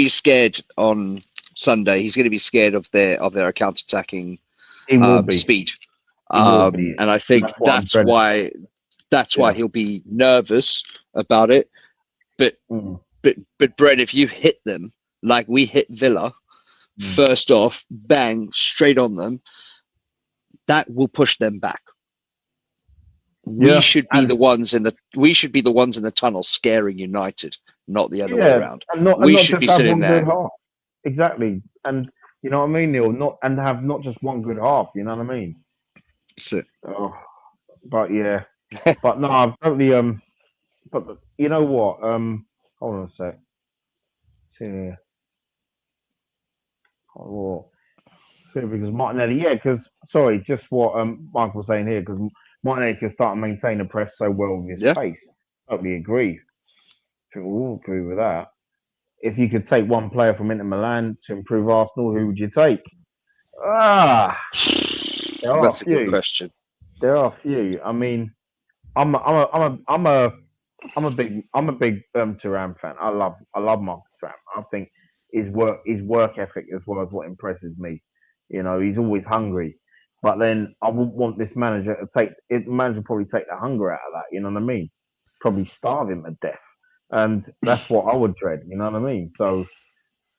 scared on Sunday. He's going to be scared of their counter-attacking speed. And I think that's why he'll be nervous about it. But Brett, if you hit them like we hit Villa, first off, bang, straight on them, that will push them back. We should be the ones in the tunnel scaring United, not the other way around. We should be sitting there. Exactly. And you know what I mean, Neil? Have not just one good half, you know what I mean? That's it. But yeah. But no, I've totally but you know what? Hold on a sec. See here. Because Martinelli, just what Michael was saying here, because Martinelli can start and maintain the press so well with his pace. Totally agree. We'll agree with that. If you could take one player from Inter Milan to improve Arsenal, who would you take? That's a good question. There are a few. I mean, I'm a big Thuram fan. I love Marcus Thuram. I think his work ethic as well as what impresses me. He's always hungry. But then I wouldn't want this manager to take it. The manager probably take the hunger out of that. You know what I mean? Probably starve him to death, and that's what I would dread. You know what I mean? So,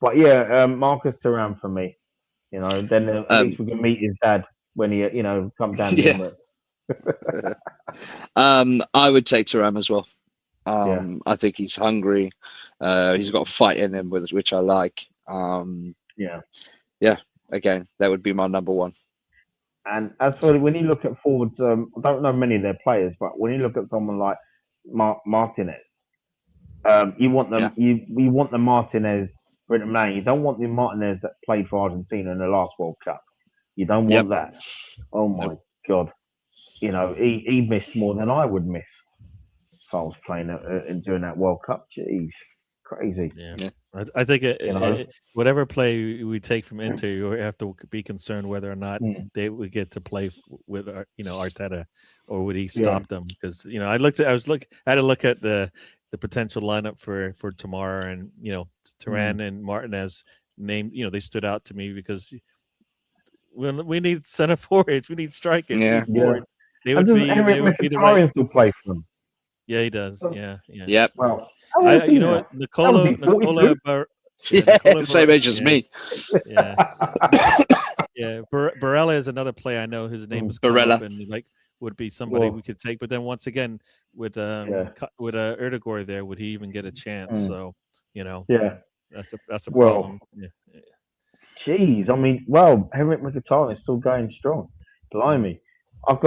but yeah, Marcus Thuram for me. Then at least we can meet his dad when he comes down to Emirates. I would take Thuram as well. I think he's hungry. He's got a fight in him, which I like. Again, that would be my number one. And as for when you look at forwards, I don't know many of their players, but when you look at someone like Martinez, you want them. You want the Martinez, Britain man. You don't want the Martinez that played for Argentina in the last World Cup. You don't want that. Oh my God! He missed more than I would miss if I was playing and doing that World Cup. Jeez, crazy. Yeah. I think whatever play we take from Inter, you have to be concerned whether or not they would get to play with Arteta, or would he stop them? Because I had to look at the potential lineup for tomorrow, and Thuram and Martinez named. They stood out to me because we need center forwards, we need strikers, we need forwards. They would be the right. Still play for them. Yeah, he does. Yeah. Yep. Well, Nicola same age as me. Yeah. Barella is another player I know whose name is Barella, and would be somebody we could take. But then once again, with Erdegaard there, would he even get a chance? So that's a problem. Jeez, I mean, Henrik Mkhitaryan is still going strong. Blimey. I'm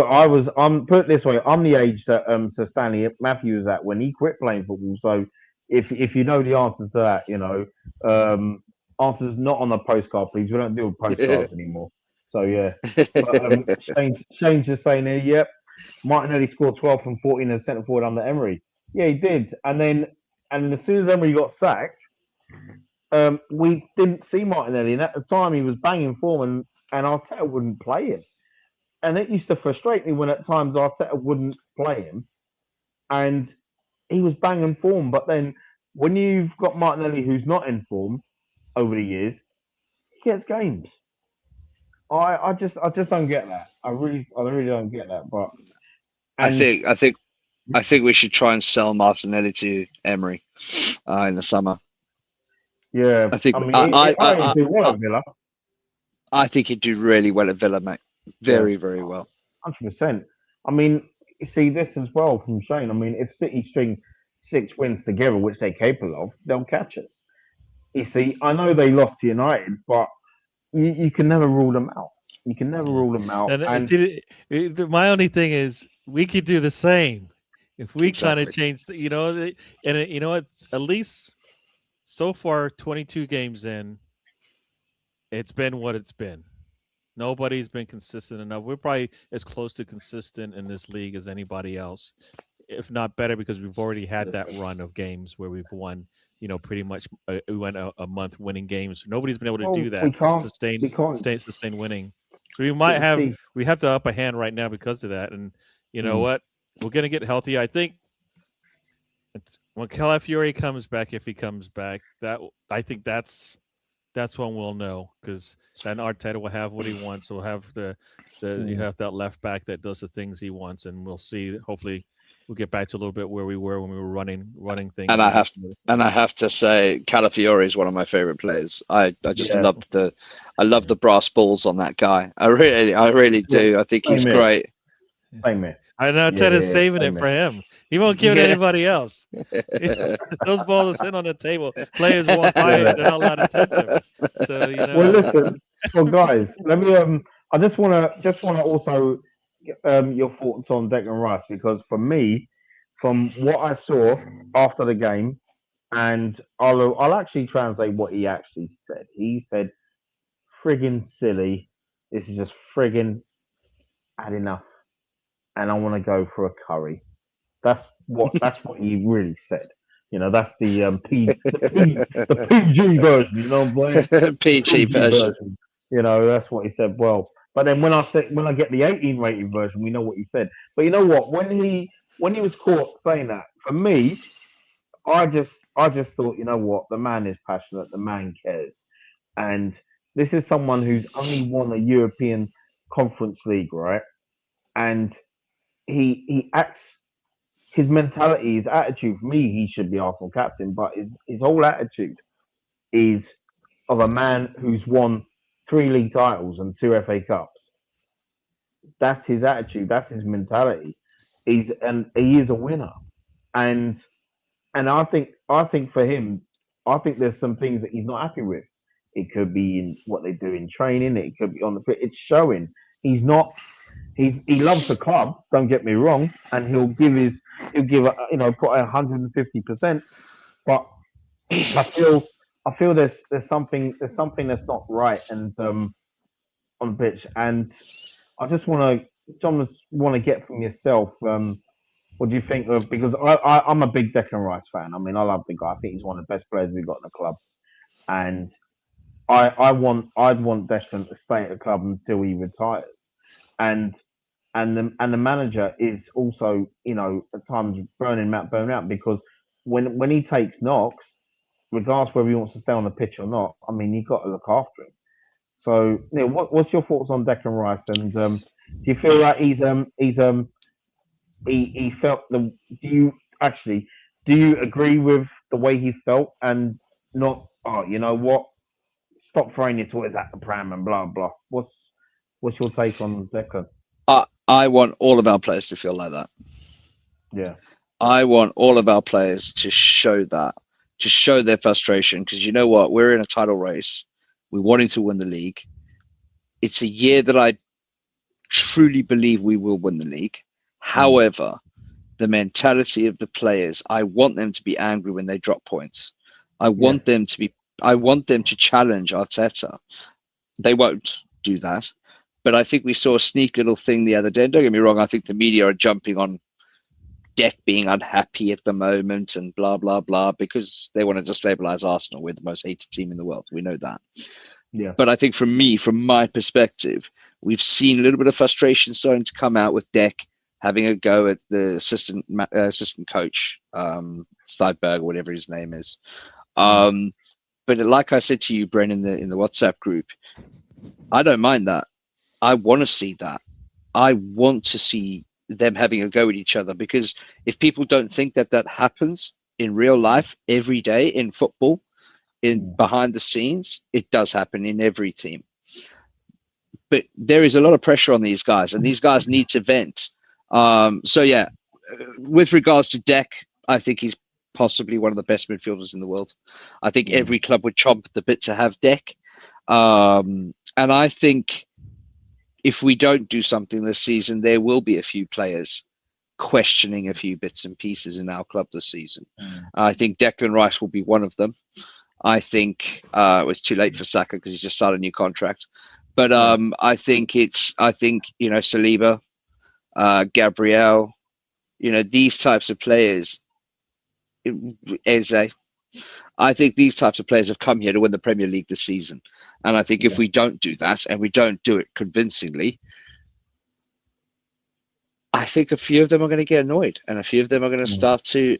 put it this way, I'm the age that Sir Stanley Matthews was at when he quit playing football. So if you know the answers to that, answers not on a postcard, please. We don't deal with postcards anymore. So yeah. But, Shane's just saying here, yep. Martinelli scored 12 from 14 as centre forward under Emery. Yeah, he did. And as soon as Emery got sacked, we didn't see Martinelli, and at the time he was banging form, and Arteta wouldn't play him. And it used to frustrate me when at times Arteta wouldn't play him, and he was banging form. But then when you've got Martinelli who's not in form over the years, he gets games. I just don't get that. I really don't get that. But I think I think we should try and sell Martinelli to Emery in the summer. Yeah, I think I mean, I think he won at Villa. I think he'd do really well at Villa, mate. Very, very well. 100%. I mean, you see this as well from Shane. I mean, if City string 6 wins together, which they're capable of, they'll catch us. You see, I know they lost to United, but you can never rule them out. You can never rule them out. And see, my only thing is we could do the same if we kind of Exactly. change, you know, and you know what? At least so far, 22 games in, it's been what it's been. Nobody's been consistent enough. We're probably as close to consistent in this league as anybody else, if not better, because we've already had that run of games where we've won. You know, pretty much we went a month winning games. Nobody's been able to do that. we can't. Sustain winning. So we have the upper hand right now because of that. And you know what? We're gonna get healthy. I think when Calafiori comes back, if he comes back, I think that's when we'll know, because then Arteta will have what he wants. We'll have you have that left back that does the things he wants, and we'll see. Hopefully, we'll get back to a little bit where we were when we were running things. And I have to say, Calafiori is one of my favorite players. I just love the brass balls on that guy. I really do. I think he's great. Same here. I know Arteta's saving it for him. He won't give it to anybody else. Those balls are sitting on the table. Players walk by it; they're not allowed to touch them. So you know. Well, listen, guys, let me. I just wanna also your thoughts on Declan Rice, because for me, from what I saw after the game, and I'll actually translate what he actually said. He said, "Friggin' silly. This is just friggin' had enough, and I want to go for a curry." That's what he really said. You know, that's the the PG version. You know what I'm saying? PG version. You know, that's what he said. Well, but then when I get the 18 rated version, we know what he said. But you know what? When he was caught saying that, for me, I just thought, you know what? The man is passionate. The man cares, and this is someone who's only won a European Conference League, right? And he acts. His mentality, his attitude, for me, he should be Arsenal captain, but his whole attitude is of a man who's won 3 league titles and 2 FA Cups. That's his attitude. That's his mentality. He is a winner, and I think for him, I think there's some things that he's not happy with. It could be in what they do in training. It could be on the pitch. It's showing. He loves the club. Don't get me wrong, and he'll give put 150%. But I feel there's something that's not right, and on the pitch. And I just want to get from yourself. What do you think of? Because I'm a big Declan Rice fan. I mean, I love the guy. I think he's one of the best players we've got in the club, and I'd want Declan to stay at the club until he retires, and the manager is also, you know, at times burning out, because when he takes knocks, regardless whether he wants to stay on the pitch or not, I mean, you've got to look after him. So, you know, what's your thoughts on Declan Rice? And do you feel like he felt the? Do you agree with the way he felt, and not? Oh, you know what? Stop throwing your toys at the pram and blah blah. What's your take on Declan? I want all of our players to feel like that. Yeah. I want all of our players to show that, to show their frustration, because you know what? We're in a title race. We're wanting to win the league. It's a year that I truly believe we will win the league. However, the mentality of the players, I want them to be angry when they drop points. I want them to challenge Arteta. They won't do that. But I think we saw a sneak little thing the other day. Don't get me wrong, I think the media are jumping on Deck being unhappy at the moment and blah, blah, blah, because they want to destabilize Arsenal. We're the most hated team in the world. We know that. Yeah. But I think from my perspective, we've seen a little bit of frustration starting to come out with Deck having a go at the assistant coach, Steinberg, whatever his name is. But like I said to you, Bren, in the WhatsApp group, I don't mind that. I want to see that. I want to see them having a go at each other, because if people don't think that that happens in real life every day in football, in behind the scenes, it does happen in every team. But there is a lot of pressure on these guys, and these guys need to vent. So yeah, with regards to Deck, I think he's possibly one of the best midfielders in the world. I think every club would chomp at the bit to have Deck. And I think if we don't do something this season, there will be a few players questioning a few bits and pieces in our club this season. I think Declan Rice will be one of them. I think it was too late for Saka because he's just started a new contract. But I think Saliba, Gabriel, these types of players, Eze, I think these types of players have come here to win the Premier League this season. And I think if we don't do that, and we don't do it convincingly, I think a few of them are going to get annoyed, and a few of them are going to start to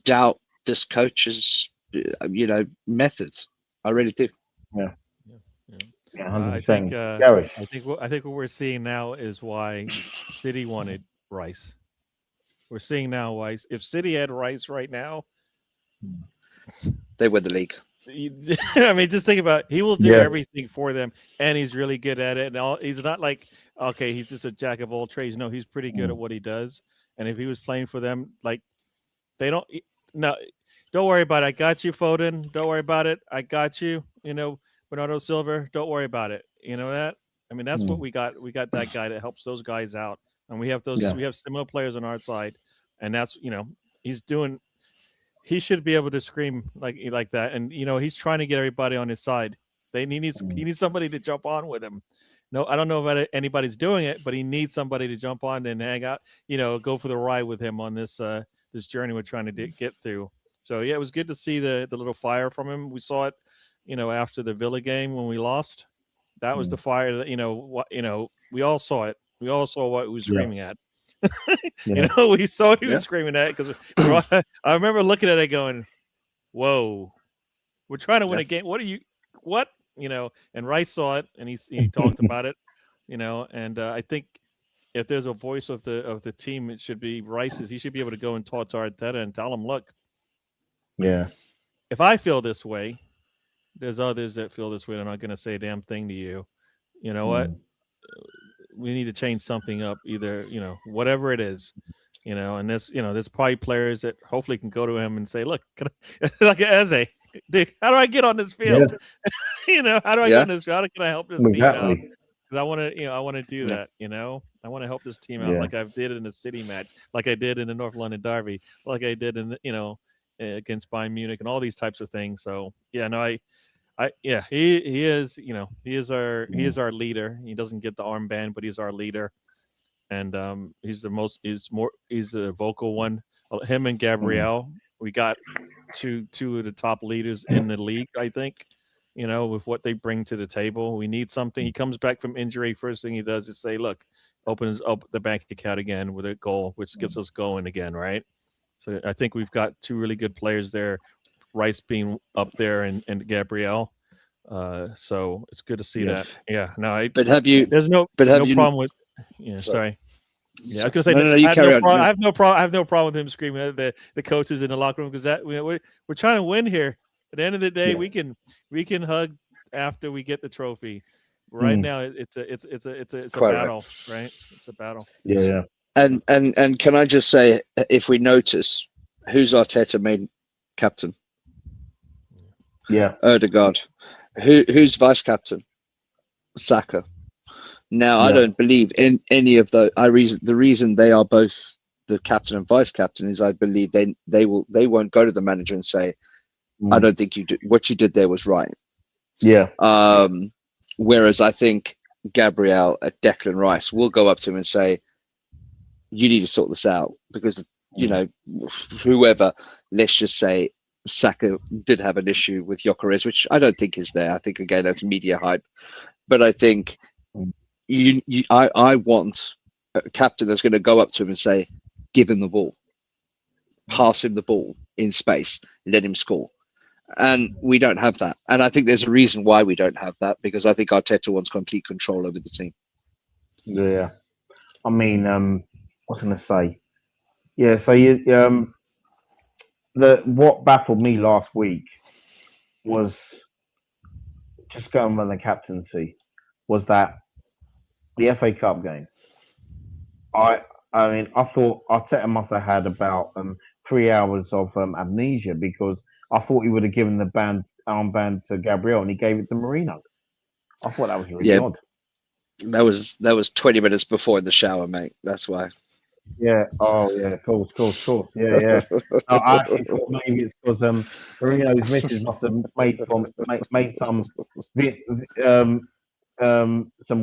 doubt this coach's methods. I really do. Yeah. I think what we're seeing now is why City wanted Rice. We're seeing now why if City had Rice right now, they win the league. I mean, just think about it. He will do everything for them, and he's really good at it. And he's not like, okay, he's just a jack of all trades. No, he's pretty good at what he does. And if he was playing for them, like don't worry about it. I got you, Foden. Don't worry about it. I got you. Bernardo Silva, don't worry about it. You know that? I mean, that's what we got. We got that guy that helps those guys out. And we have those, we have similar players on our side. And that's, he should be able to scream like that. And, he's trying to get everybody on his side. He needs somebody to jump on with him. No, I don't know if anybody's doing it, but he needs somebody to jump on and hang out, go for the ride with him on this journey we're trying to get through. So, yeah, it was good to see the little fire from him. We saw it, after the Villa game when we lost. That was the fire that, we all saw it. We all saw what he was screaming at. We saw what he was screaming at because I remember looking at it going, whoa, we're trying to win a game. What? And Rice saw it and he talked about it, and I think if there's a voice of the team, it should be Rice's. He should be able to go and talk to Arteta and tell him, look, if I feel this way, there's others that feel this way. They're not going to say a damn thing to you. You know what? We need to change something up, either, whatever it is, and there's probably players that hopefully can go to him and say, look, like Eze, dude, how do I get on this field? How do I get on this field? How can I help this team out? Because I want to do that, I want to help this team out like I did in the City match, like I did in the North London Derby, like I did in against Bayern Munich and all these types of things. So he is our leader. He doesn't get the armband, but he's our leader, and he's the vocal one. Him and Gabriel, we got two of the top leaders in the league, I think. With what they bring to the table, we need something. He comes back from injury. First thing he does is say, "Look, open the bank account again with a goal, which gets us going again." Right. So I think we've got two really good players there. Rice being up there and Gabriel. So it's good to see that. Yeah. No, but have you? There's no problem with. Yeah. Sorry. Yeah, I was gonna say no, you carry on. I have no problem with him screaming at the coaches in the locker room, because that we're trying to win here. At the end of the day, we can hug after we get the trophy. Right now, it's a battle. Right. It's a battle. Yeah. And can I just say, if we notice, who's Arteta made captain? Yeah. Odegaard. Who's vice captain? Saka. Now, I don't believe in any of those. The reason they are both the captain and vice captain is I believe they won't go to the manager and say, I don't think what you did there was right. Yeah. Whereas I think Gabriel at Declan Rice will go up to him and say, you need to sort this out, because whoever, let's just say Saka did have an issue with Gyökeres, which I don't think is there. I think, again, that's media hype. But I think I want a captain that's going to go up to him and say, give him the ball, pass him the ball in space, let him score. And we don't have that. And I think there's a reason why we don't have that, because I think Arteta wants complete control over the team. Yeah. I mean, was I going to say? Yeah, so the what baffled me last week was just going on the captaincy was that the FA Cup game. I I mean I thought Arteta must have had about 3 hours of amnesia because I thought he would have given the armband to Gabriel and he gave it to Marino. I thought that was really Yeah, odd. that was 20 minutes before in the shower, mate. That's why. Yeah. Oh yeah. Of course. Yeah. Yeah. No, I actually thought maybe it's because Marino's missus must have made some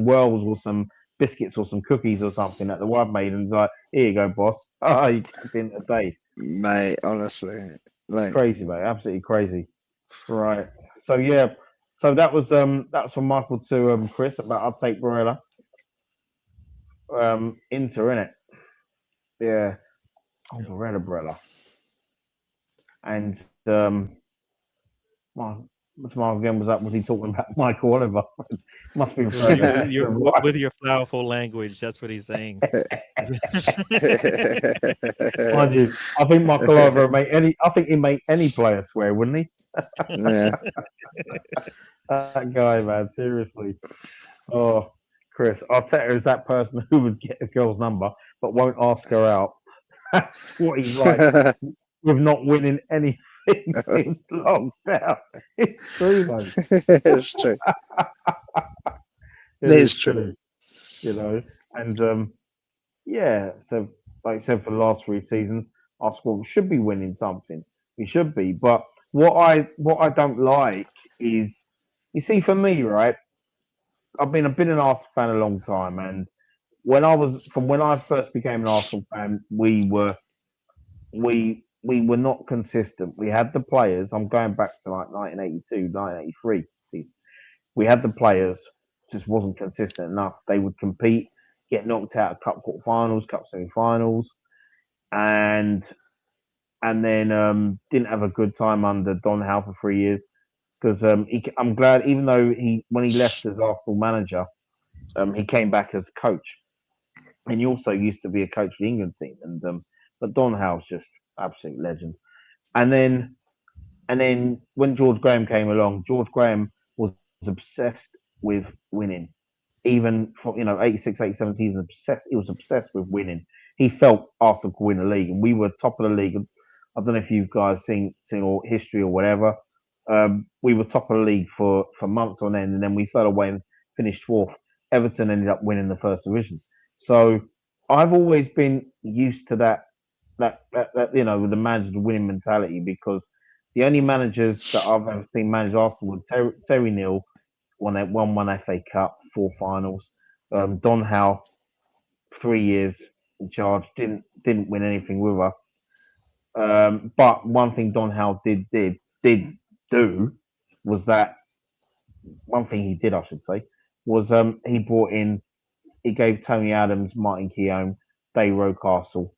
whirls or some biscuits or some cookies or something that the wife made and was like, here you go, boss. Oh, you kept in today. Mate, honestly, like, Crazy, mate. Absolutely crazy. Right. So yeah. So that was from Michael to Chris about I'll take Barella. Inter, innit? Yeah. Oh, Barella. And my Mark again was he talking about Michael Oliver? Must be Right, referring with to your right. with your flowerful language, that's what he's saying. Mind you, I think Michael Oliver make any. I think he make any player swear, wouldn't he? yeah. That guy, man, seriously. Oh, Chris, Arteta is that person who would get a girl's number but won't ask her out. That's what he's like with not winning anything since lockdown. It's true, mate. It's true. It It is is true. true, and yeah. So, like I said, for the last 3 seasons, Arsenal should be winning something. We should be, but what I don't like is, you see, for me, right? I've been an Arsenal fan a long time, and when I first became an Arsenal fan, we were not consistent. We had the players. I'm going back to like 1982, 1983 season. We had the players, just wasn't consistent enough. They would compete, get knocked out of cup quarterfinals, cup semi-finals, and and then didn't have a good time under Don Howe for 3 years. Because I'm glad, even though when he left as Arsenal manager, he came back as coach, and he also used to be a coach for the England team. And but Don Howe's just absolute legend. And then when George Graham came along, George Graham was obsessed with winning. Even from 86, 87 season, obsessed. He was obsessed with winning. He felt Arsenal could win the league, and we were top of the league. I don't know if you guys seen all history or whatever. We were top of the league for months on end, and then we fell away and finished fourth. Everton ended up winning the first division. So I've always been used to that with the manager's winning mentality, because the only managers that I've ever seen manage Arsenal were Terry Neal, won one FA Cup, four finals. Don Howe, 3 years in charge, didn't win anything with us. But one thing Don Howe did do was that one thing he did, I should say, was he gave Tony Adams, Martin Keown, Dave Rocastle,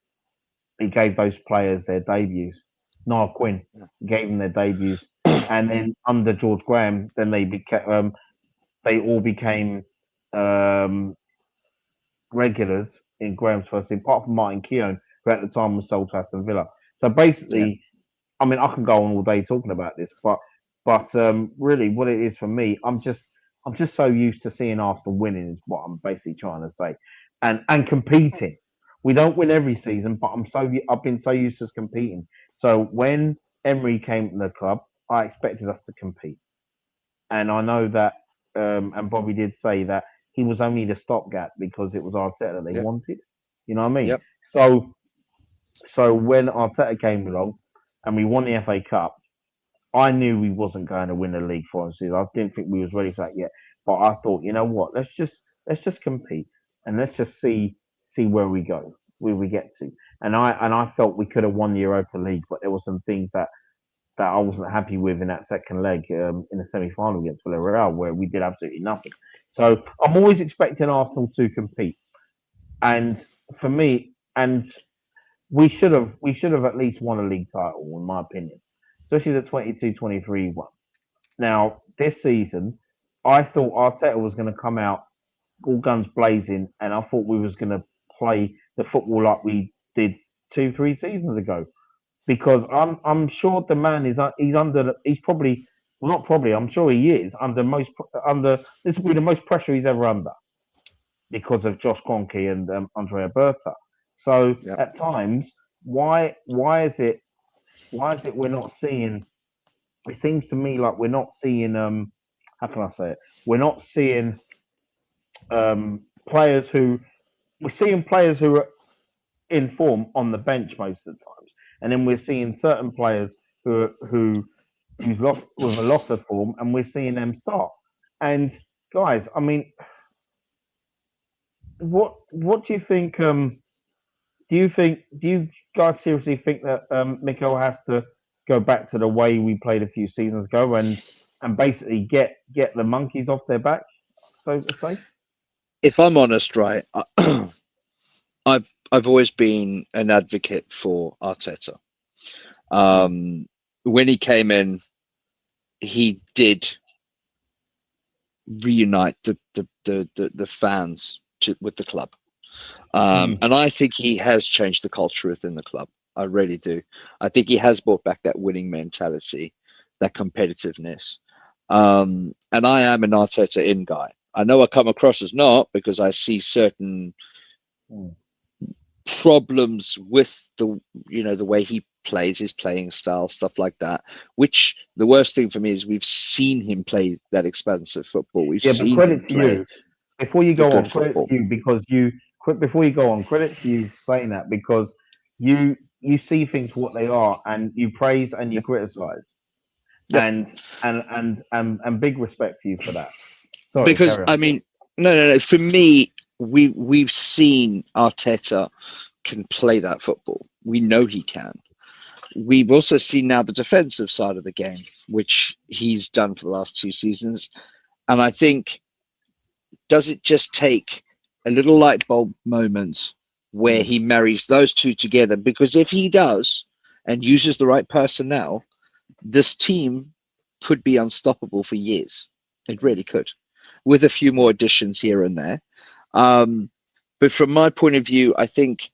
he gave those players their debuts. Niall Quinn gave them their debuts, and then under George Graham, then they all became um, regulars in Graham's first team, apart from Martin Keown, who at the time was sold to Aston Villa. So Yeah. basically, I mean, I can go on all day talking about this, but really, what it is for me, I'm just so used to seeing Arsenal winning is what I'm basically trying to say, and competing. We don't win every season, but I've been so used to us competing. So when Emery came to the club, I expected us to compete, and I know that, and Bobby did say that he was only the stopgap because it was Arteta that they Yep. wanted. You know what I mean? Yep. So when Arteta came along and we won the FA Cup, I knew we wasn't going to win the league for us. I didn't think we was ready for that yet. But I thought, you know what? Let's just compete and let's just see where we go, where we get to. And I felt we could have won the Europa League, but there were some things that I wasn't happy with in that second leg in the semi-final against Villarreal, where we did absolutely nothing. So I'm always expecting Arsenal to compete, and for me, and we should have at least won a league title, in my opinion, especially the 22-23 one. Now, this season, I thought Arteta was going to come out all guns blazing, and I thought we was going to play the football like we did 2, 3 seasons ago. Because I'm sure the man he's probably, well, not probably, I'm sure he is under this will be the most pressure he's ever under because of Josh Kroenke and Andrea Berta. So Yeah. at times, why is it we're not seeing? It seems to me like we're not seeing how can I say it? We're not seeing players who we're seeing players who are in form on the bench most of the times, and then we're seeing certain players who's lost with a loss of form, and we're seeing them start. And guys, I mean, what do you think? Do you guys seriously think that Mikel has to go back to the way we played a few seasons ago and basically get the monkeys off their back, so to say? If I'm honest, right, I've always been an advocate for Arteta. When he came in, he did reunite the fans with the club. And I think he has changed the culture within the club. I really do. I think he has brought back that winning mentality, that competitiveness. And I am an Arteta in guy. I know I come across as not because I see certain problems with the way he plays, his playing style, stuff like that. Which the worst thing for me is we've seen him play that expansive football. We've Yeah, but seen him credit to play you. Before you the go good on, credit football. to you because before you go on, credit to you for saying that because you see things for what they are and you praise and you Yeah, criticize yeah. and big respect for you for that. Sorry, Because carry I on. mean, no. For me, we've seen Arteta can play that football. We know he can. We've also seen now the defensive side of the game, which he's done for the last 2 seasons. And I think, does it just take a little light bulb moment where he marries those two together? Because if he does and uses the right personnel, this team could be unstoppable for years. It really could, with a few more additions here and there. Um, but from my point of view, I think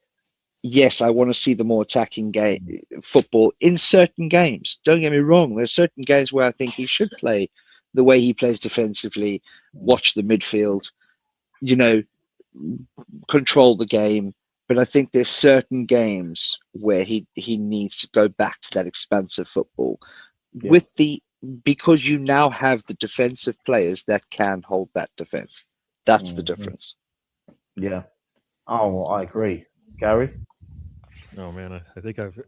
yes, I want to see the more attacking game football in certain games. Don't get me wrong. There's certain games where I think he should play the way he plays defensively, watch the midfield, you know, control the game. But I think there's certain games where he needs to go back to that expansive football Yeah. with the because you now have the defensive players that can hold that defense. That's the Mhm. difference. Yeah. Oh, I agree, Gary. Oh man, I think I've.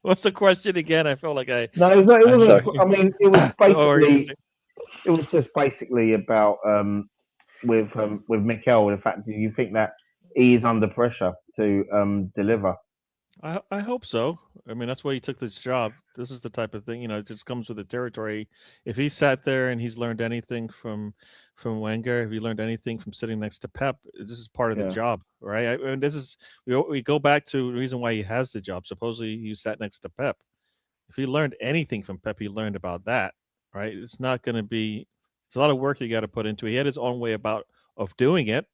What's the question again? I felt like No, it I wasn't. So heard. I mean, it was Oh, are you gonna basically say? it was just basically about with Mikel. The fact, do you think that he is under pressure to deliver? I hope so. I mean, that's why he took this job. This is the type of thing, it just comes with the territory. If he sat there and he's learned anything from Wenger, if he learned anything from sitting next to Pep, this is part of the Yeah. job, right? And this is we go back to the reason why he has the job. Supposedly, he sat next to Pep. If he learned anything from Pep, he learned about that, right? It's not going to be. It's a lot of work you got to put into it. He had his own way about of doing it.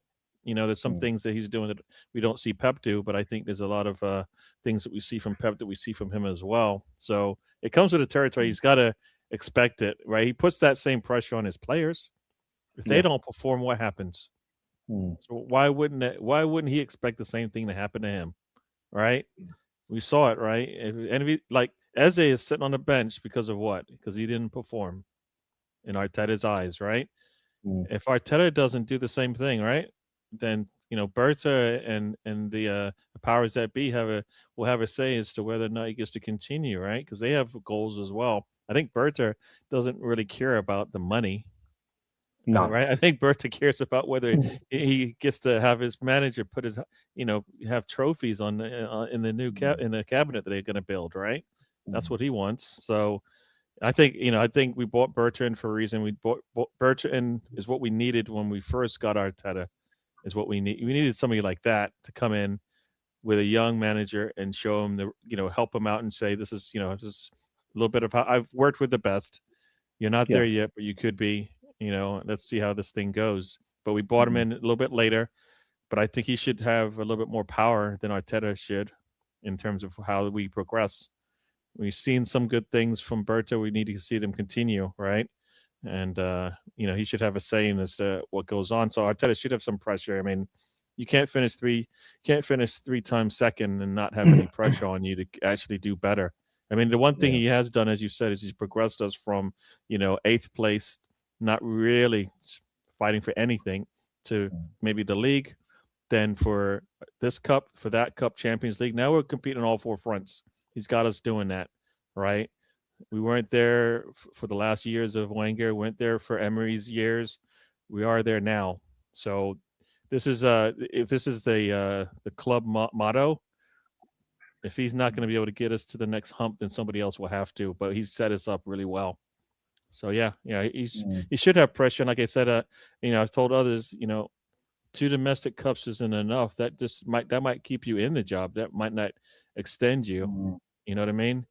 There's some Mm. things that he's doing that we don't see Pep do, but I think there's a lot of things that we see from Pep that we see from him as well. So it comes with the territory. He's got to expect it, right? He puts that same pressure on his players. If they Yeah. don't perform, what happens? Mm. So why wouldn't he expect the same thing to happen to him, right? We saw it, right? Like Eze is sitting on the bench because of what? Because he didn't perform in Arteta's eyes, right? Mm. If Arteta doesn't do the same thing, right, then Berta and the powers that be will have a say as to whether or not he gets to continue, right? Because they have goals as well. I think Berta doesn't really care about the money, No. right? I think Berta cares about whether he gets to have his manager put his, have trophies on in the new in the cabinet that they're going to build, right? That's Mm. what he wants. So I think we bought Berta in for a reason. We bought Berta in is what we needed when we first got Arteta. Is what we need. We needed somebody like that to come in with a young manager and show him help him out and say, this is, this is a little bit of how I've worked with the best. You're not Yeah. there yet, but you could be. Let's see how this thing goes. But we bought him Mm. in a little bit later. but I think he should have a little bit more power than Arteta should in terms of how we progress. We've seen some good things from Berto. We need to see them continue, right? And he should have a say in as to what goes on. So Arteta should have some pressure. I mean, you can't finish 3 times second and not have any pressure on you to actually do better. I mean, the one thing Yeah. he has done, as you said, is he's progressed us from eighth place, not really fighting for anything, to maybe the league, then for this cup, for that cup, Champions League. Now we're competing on all 4 fronts. He's got us doing that, right? We weren't there for the last years of Wenger. Weren't there for Emery's years. We are there now. So this is if this is the club motto. If he's not going to be able to get us to the next hump, then somebody else will have to. But he's set us up really well. So yeah, Mm. he should have pressure. And like I said, I've told others, 2 domestic cups isn't enough. That might keep you in the job. That might not extend you. Mm. You know what I mean?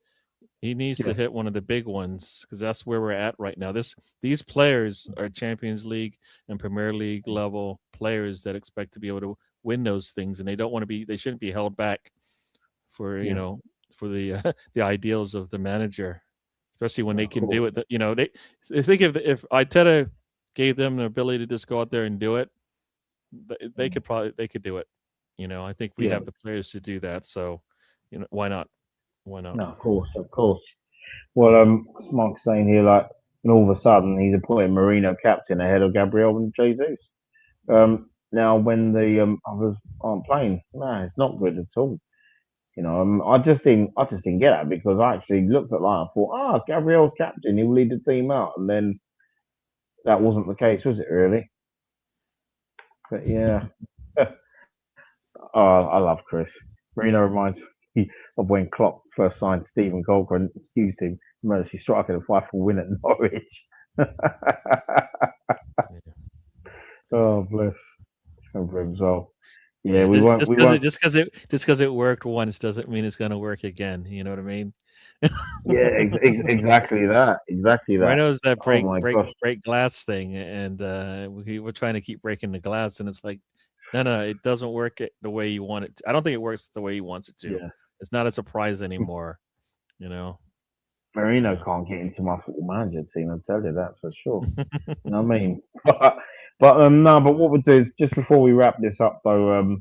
He needs to Yeah. hit one of the big ones because that's where we're at right now. These players are Champions League and Premier League level players that expect to be able to win those things, and they don't want to be. They shouldn't be held back for Yeah. for the the ideals of the manager, especially when No, they of can do course. it. They think if Iteta gave them the ability to just go out there and do it, they could do it. I think we Yeah. have the players to do that. So, why not? Why not? No, of course, of course. Well, Mark's saying here, like, and all of a sudden he's appointed Marino captain ahead of Gabriel and Jesus. Now when the others aren't playing, no, it's not good at all. I just didn't get that because I actually looked at that and thought, Gabriel's captain, he will lead the team out, and then that wasn't the case, was it really? But yeah, I love Chris. Marino reminds me of when Klopp first signed Stephen Golker and used him emergency striker to fight for win at Norwich. Yeah. Oh bless. Over himself. Yeah, Yeah, we won't. just We because won't. it worked once doesn't mean it's going to work again. You know what I mean? Yeah, exactly that. Exactly that. Rhino's that Oh break my break gosh. break glass thing, and we're trying to keep breaking the glass, and it's like, no, it doesn't work the way you want it to. I don't think it works the way he wants it to. Yeah. It's not a surprise anymore. You know. Marino Yeah. can't get into my football manager team. I'll tell you that for sure. You know what I mean? But no. But what we'll do is just before we wrap this up, though,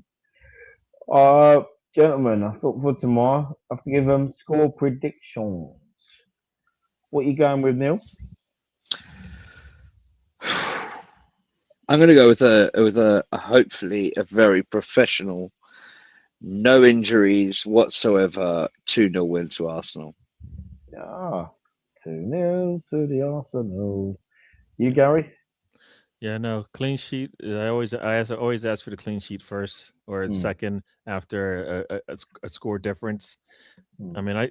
uh, gentlemen, I thought for tomorrow I have to give them score predictions. What you going with, Neil? I'm going to go with a hopefully a very professional, no injuries whatsoever, 2-0 win to Arsenal. Ah, 2-0 to the Arsenal. You, Yeah. Gary? Yeah, no clean sheet. I always ask for the clean sheet first or Hmm. second after a score difference. Hmm. I mean,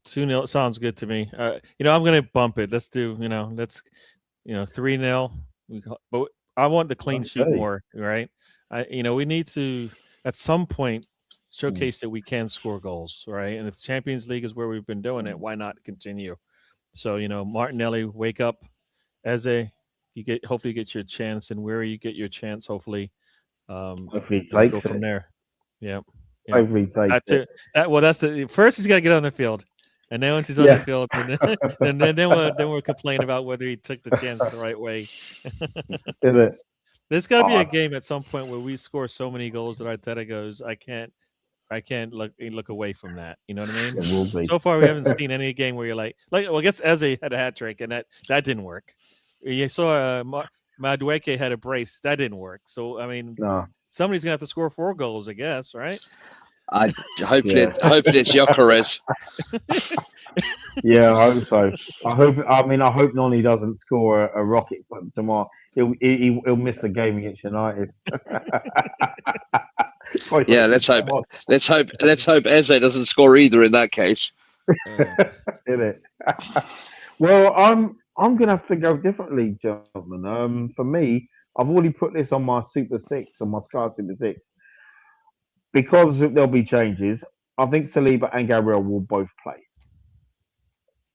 2-0 sounds good to me. I'm gonna bump it. Let's do 3-0. But I want the clean sheet Okay. more, right? We need to at some point Hmm. showcase that we can score goals, right? And if the Champions League is where we've been doing it, Hmm. why not continue? So Martinelli, wake up. Eze, hopefully you get your chance, and where you get your chance, hopefully, Hopefully he we go takes from it. there. Yep, yep. Hopefully he takes That it. too. That's the first. He's got to get on the field, and then once he's on the Yeah. field, then we'll complain about whether he took the chance the right way. Did it? There's got to be a Oh, game at some point where we score so many goals that Arteta goes, I can't look away from that. You know what I mean? it will be. So far, we haven't seen any game where you're well, I guess Eze had a hat trick, and that didn't work. You saw Madueke had a brace, that didn't work. So I mean, No. somebody's gonna have to score 4 goals, I guess, right? Hopefully Yeah. it's Gyökeres. Yeah, I hope so. I hope Noni doesn't score a rocket tomorrow. He'll miss the game against United. Yeah, let's hope. Let's hope Eze doesn't score either in that case. Uh, Did it? Well, I'm gonna have to go differently, gentlemen. For me, I've already put this on my Super Six, on my Sky Super Six, because there'll be changes. I think Saliba and Gabriel will both play,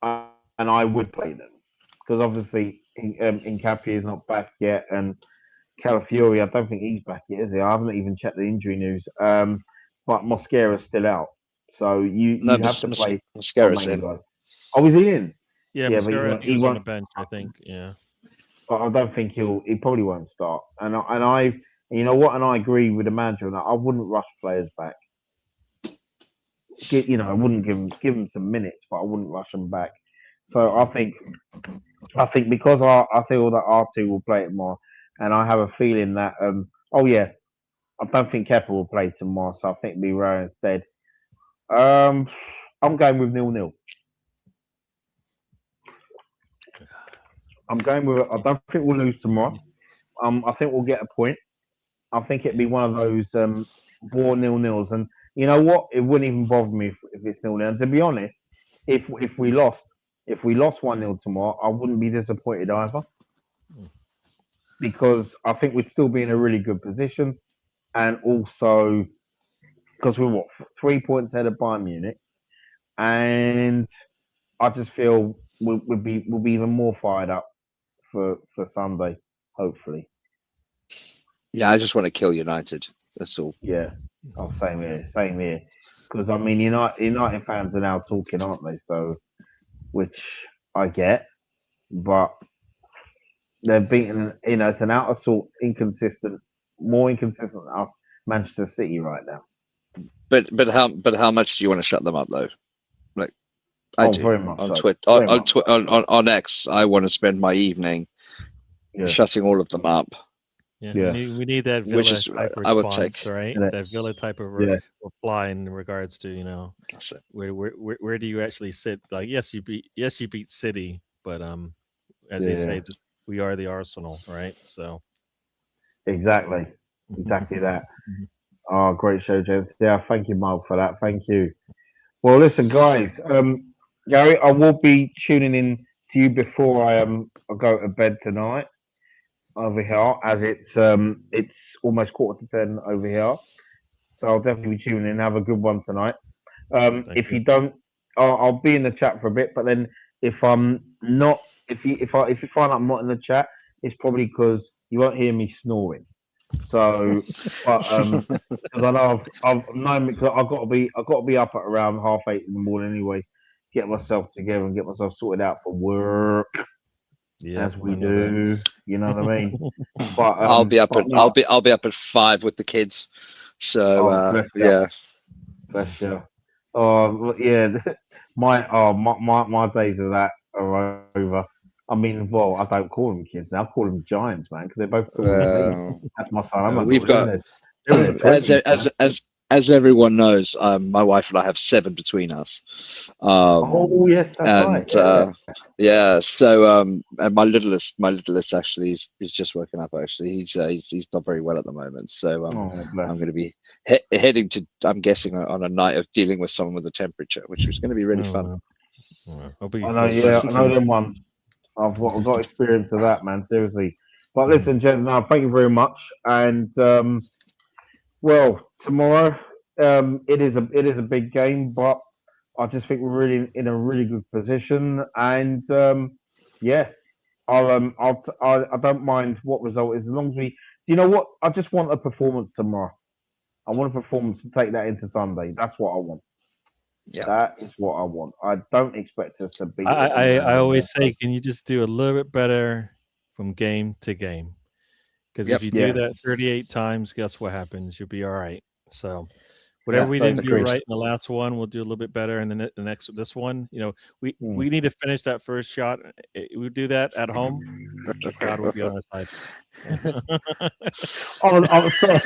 and I would play them because obviously Nkapie is not back yet, and Calafiori, I don't think he's back yet, is he? I haven't even checked the injury news. But Mosquera's still out, so No, you have to play our Mascara's main in. guy. Oh, is he in? Yeah, Yeah, but Mascara, he he was on the won't. bench, I think. Yeah. But I don't think he probably won't start. And you know what? And I agree with the manager on that. I wouldn't rush players back. I wouldn't give them some minutes, but I wouldn't rush them back. So I think because I feel that R2 will play it more, and I have a feeling that oh yeah, I don't think Kepa will play tomorrow, so I think it'll be Rowe instead. Um, I'm going with 0-0. I'm going with. I don't think we'll lose tomorrow. I think we'll get a point. I think it'd be one of those war 0-0s, and you know what? It wouldn't even bother me if it's 0-0. And to be honest, if we lost, 1-0 tomorrow, I wouldn't be disappointed either because I think we'd still be in a really good position, and also because we're 3 points ahead of Bayern Munich, and I just feel we'll be even more fired up for Sunday, hopefully. Yeah, I just want to kill United. That's all. Yeah. Oh, same here, same here. Because I mean, United fans are now talking, aren't they? So, which I get, but they're beaten. It's an out of sorts, inconsistent, more inconsistent than us, Manchester City right now. But how much do you want to shut them up though? Like I Oh, do very much on so. Twitter, Very much so. on X. I want to spend my evening Yeah. shutting all of them up. Yeah, Yeah. we need that Which Villa is type I would response, take. right? Yeah. That Villa type of Yeah. reply in regards to That's it. where do you actually sit? Like, yes, you beat City, but as they Yeah. say, we are the Arsenal, right? So Exactly. Exactly that. Oh, great show, gents. Yeah, thank you, Mark, for that. Thank you. Well, listen, guys. Gary, I will be tuning in to you before I go to bed tonight over here, as it's almost 9:45 over here. So I'll definitely be tuning in. Have a good one tonight. thank If you. you don't, I'll be in the chat for a bit. But then if I'm not, if you find I'm not in the chat, it's probably because you won't hear me snoring. So, but because I know I've known because I've got to be up at around 8:30 in the morning anyway, get myself together and get myself sorted out for work Yeah, as I we know that. do. You know what I mean? But I'll no. be up at 5 with the kids. So Oh, bless you, yeah. bless you. Oh yeah, my days of that are over. I mean, well, I don't call them kids now. I call them giants, man, because they're both taller than me. Uh, That's my son and my we've daughter. got They're in their as twenties, man. as everyone knows, my wife and I have 7 between us. Oh yes, that's right. And Yeah. yeah, so and my littlest actually is just woken up. Actually, he's not very well at the moment. So Oh bless. I'm going to be heading to. I'm guessing on a night of dealing with someone with a temperature, which is going to be really Oh, fun. wow. Wow. Hope he I know. feels Yeah, better I know soon. them ones. I've got experience of that, man. Seriously. But Mhm. listen, gentlemen, thank you very much. And well, tomorrow it is a big game, but I just think we're really in a really good position. And yeah, I don't mind what result is as long as we. You know what? I just want a performance tomorrow. I want a performance to take that into Sunday. That's what I want. Yeah, That is what I want. I don't expect us to beat I, every I man I in there. always say, can you just do a little bit better from game to game? Because if yep, you do Yeah, that 38 times, guess what happens? You'll be all right. So whatever yeah. we So didn't do agreed. right in the last one, we'll do a little bit better in the next this one. hmm. We need to finish that first shot. We do that at home, the crowd will be on our side. I was sorry.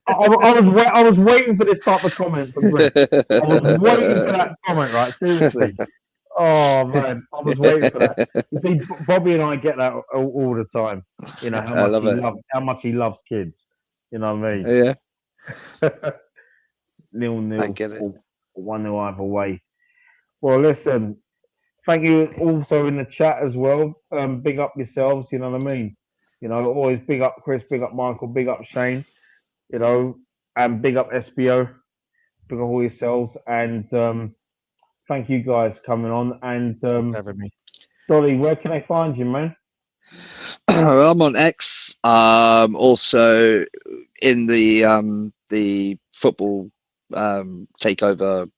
I was waiting for this type of comment from Chris. I was waiting for that comment, right? Seriously. Oh man, I was waiting for that. You see, Bobby and I get that all the time. You know how I much love it. how much he loves kids. You know what I mean? Yeah, 0-0 I get it. or 1-0 either way. Well, listen. Thank you also in the chat as well. Big up yourselves. You know what I mean? Always big up Chris, big up Michael, big up Shane. And big up SBO, big up all yourselves, and thank you guys coming on. And Having me. Dolly, where can I find you, man? I'm on X. Also in the football takeover.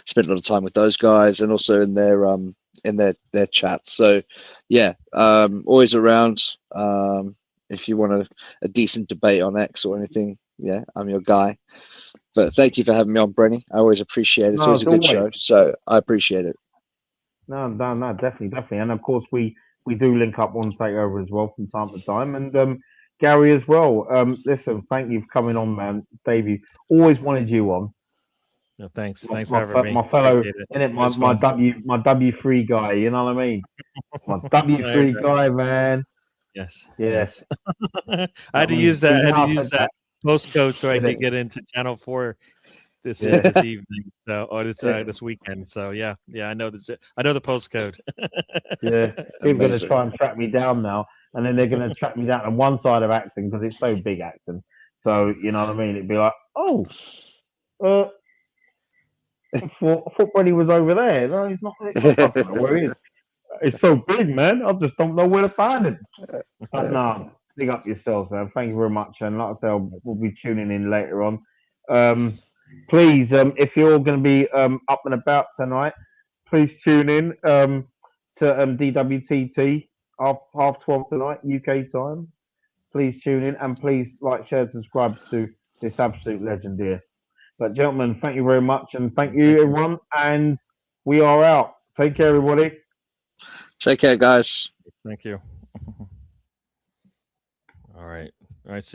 Spent a lot of time with those guys, and also in their chats. So yeah, always around. If you want a decent debate on X or anything, yeah, I'm your guy. But thank you for having me on, Brenny. I always appreciate it. It's No, always a good show, so I appreciate it. No, definitely, and of course we do link up on Takeover as well from time to time, and Gary as well. Listen, thank you for coming on, man. Davey, always wanted you on. No, thanks. My, Thanks for having me. my fellow, Appreciate it. in it, It was my fun. W3 guy. You know what I mean? My W3 guy, man. Yes. Yeah. Yes. I had to use See, that. I had now to I use said that postcode so I Did could it? get into Channel 4 this Yeah. this evening. So, or Yeah. this weekend. So yeah, I know this. I know the postcode. Yeah, people are going to Amazing. try and track me down now, and then they're going to track me down on one side of Acton because it's so big, Acton. So you know what I mean? It'd be like, oh, uh, I thought Brenny was over there. No, he's not. I don't know where he is. It's so big, man. I just don't know where to find him. But no, big up yourselves, man. Thank you very much. And like I said, we'll be tuning in later on. Please, if you're going to be up and about tonight, please tune in to DWTT half 12 tonight UK time. Please tune in and please like, share, subscribe to this absolute legend here. But gentlemen, thank you very much and thank you Thank you. everyone. And we are out. Take care, everybody. Take care, guys. Thank you. All right. See.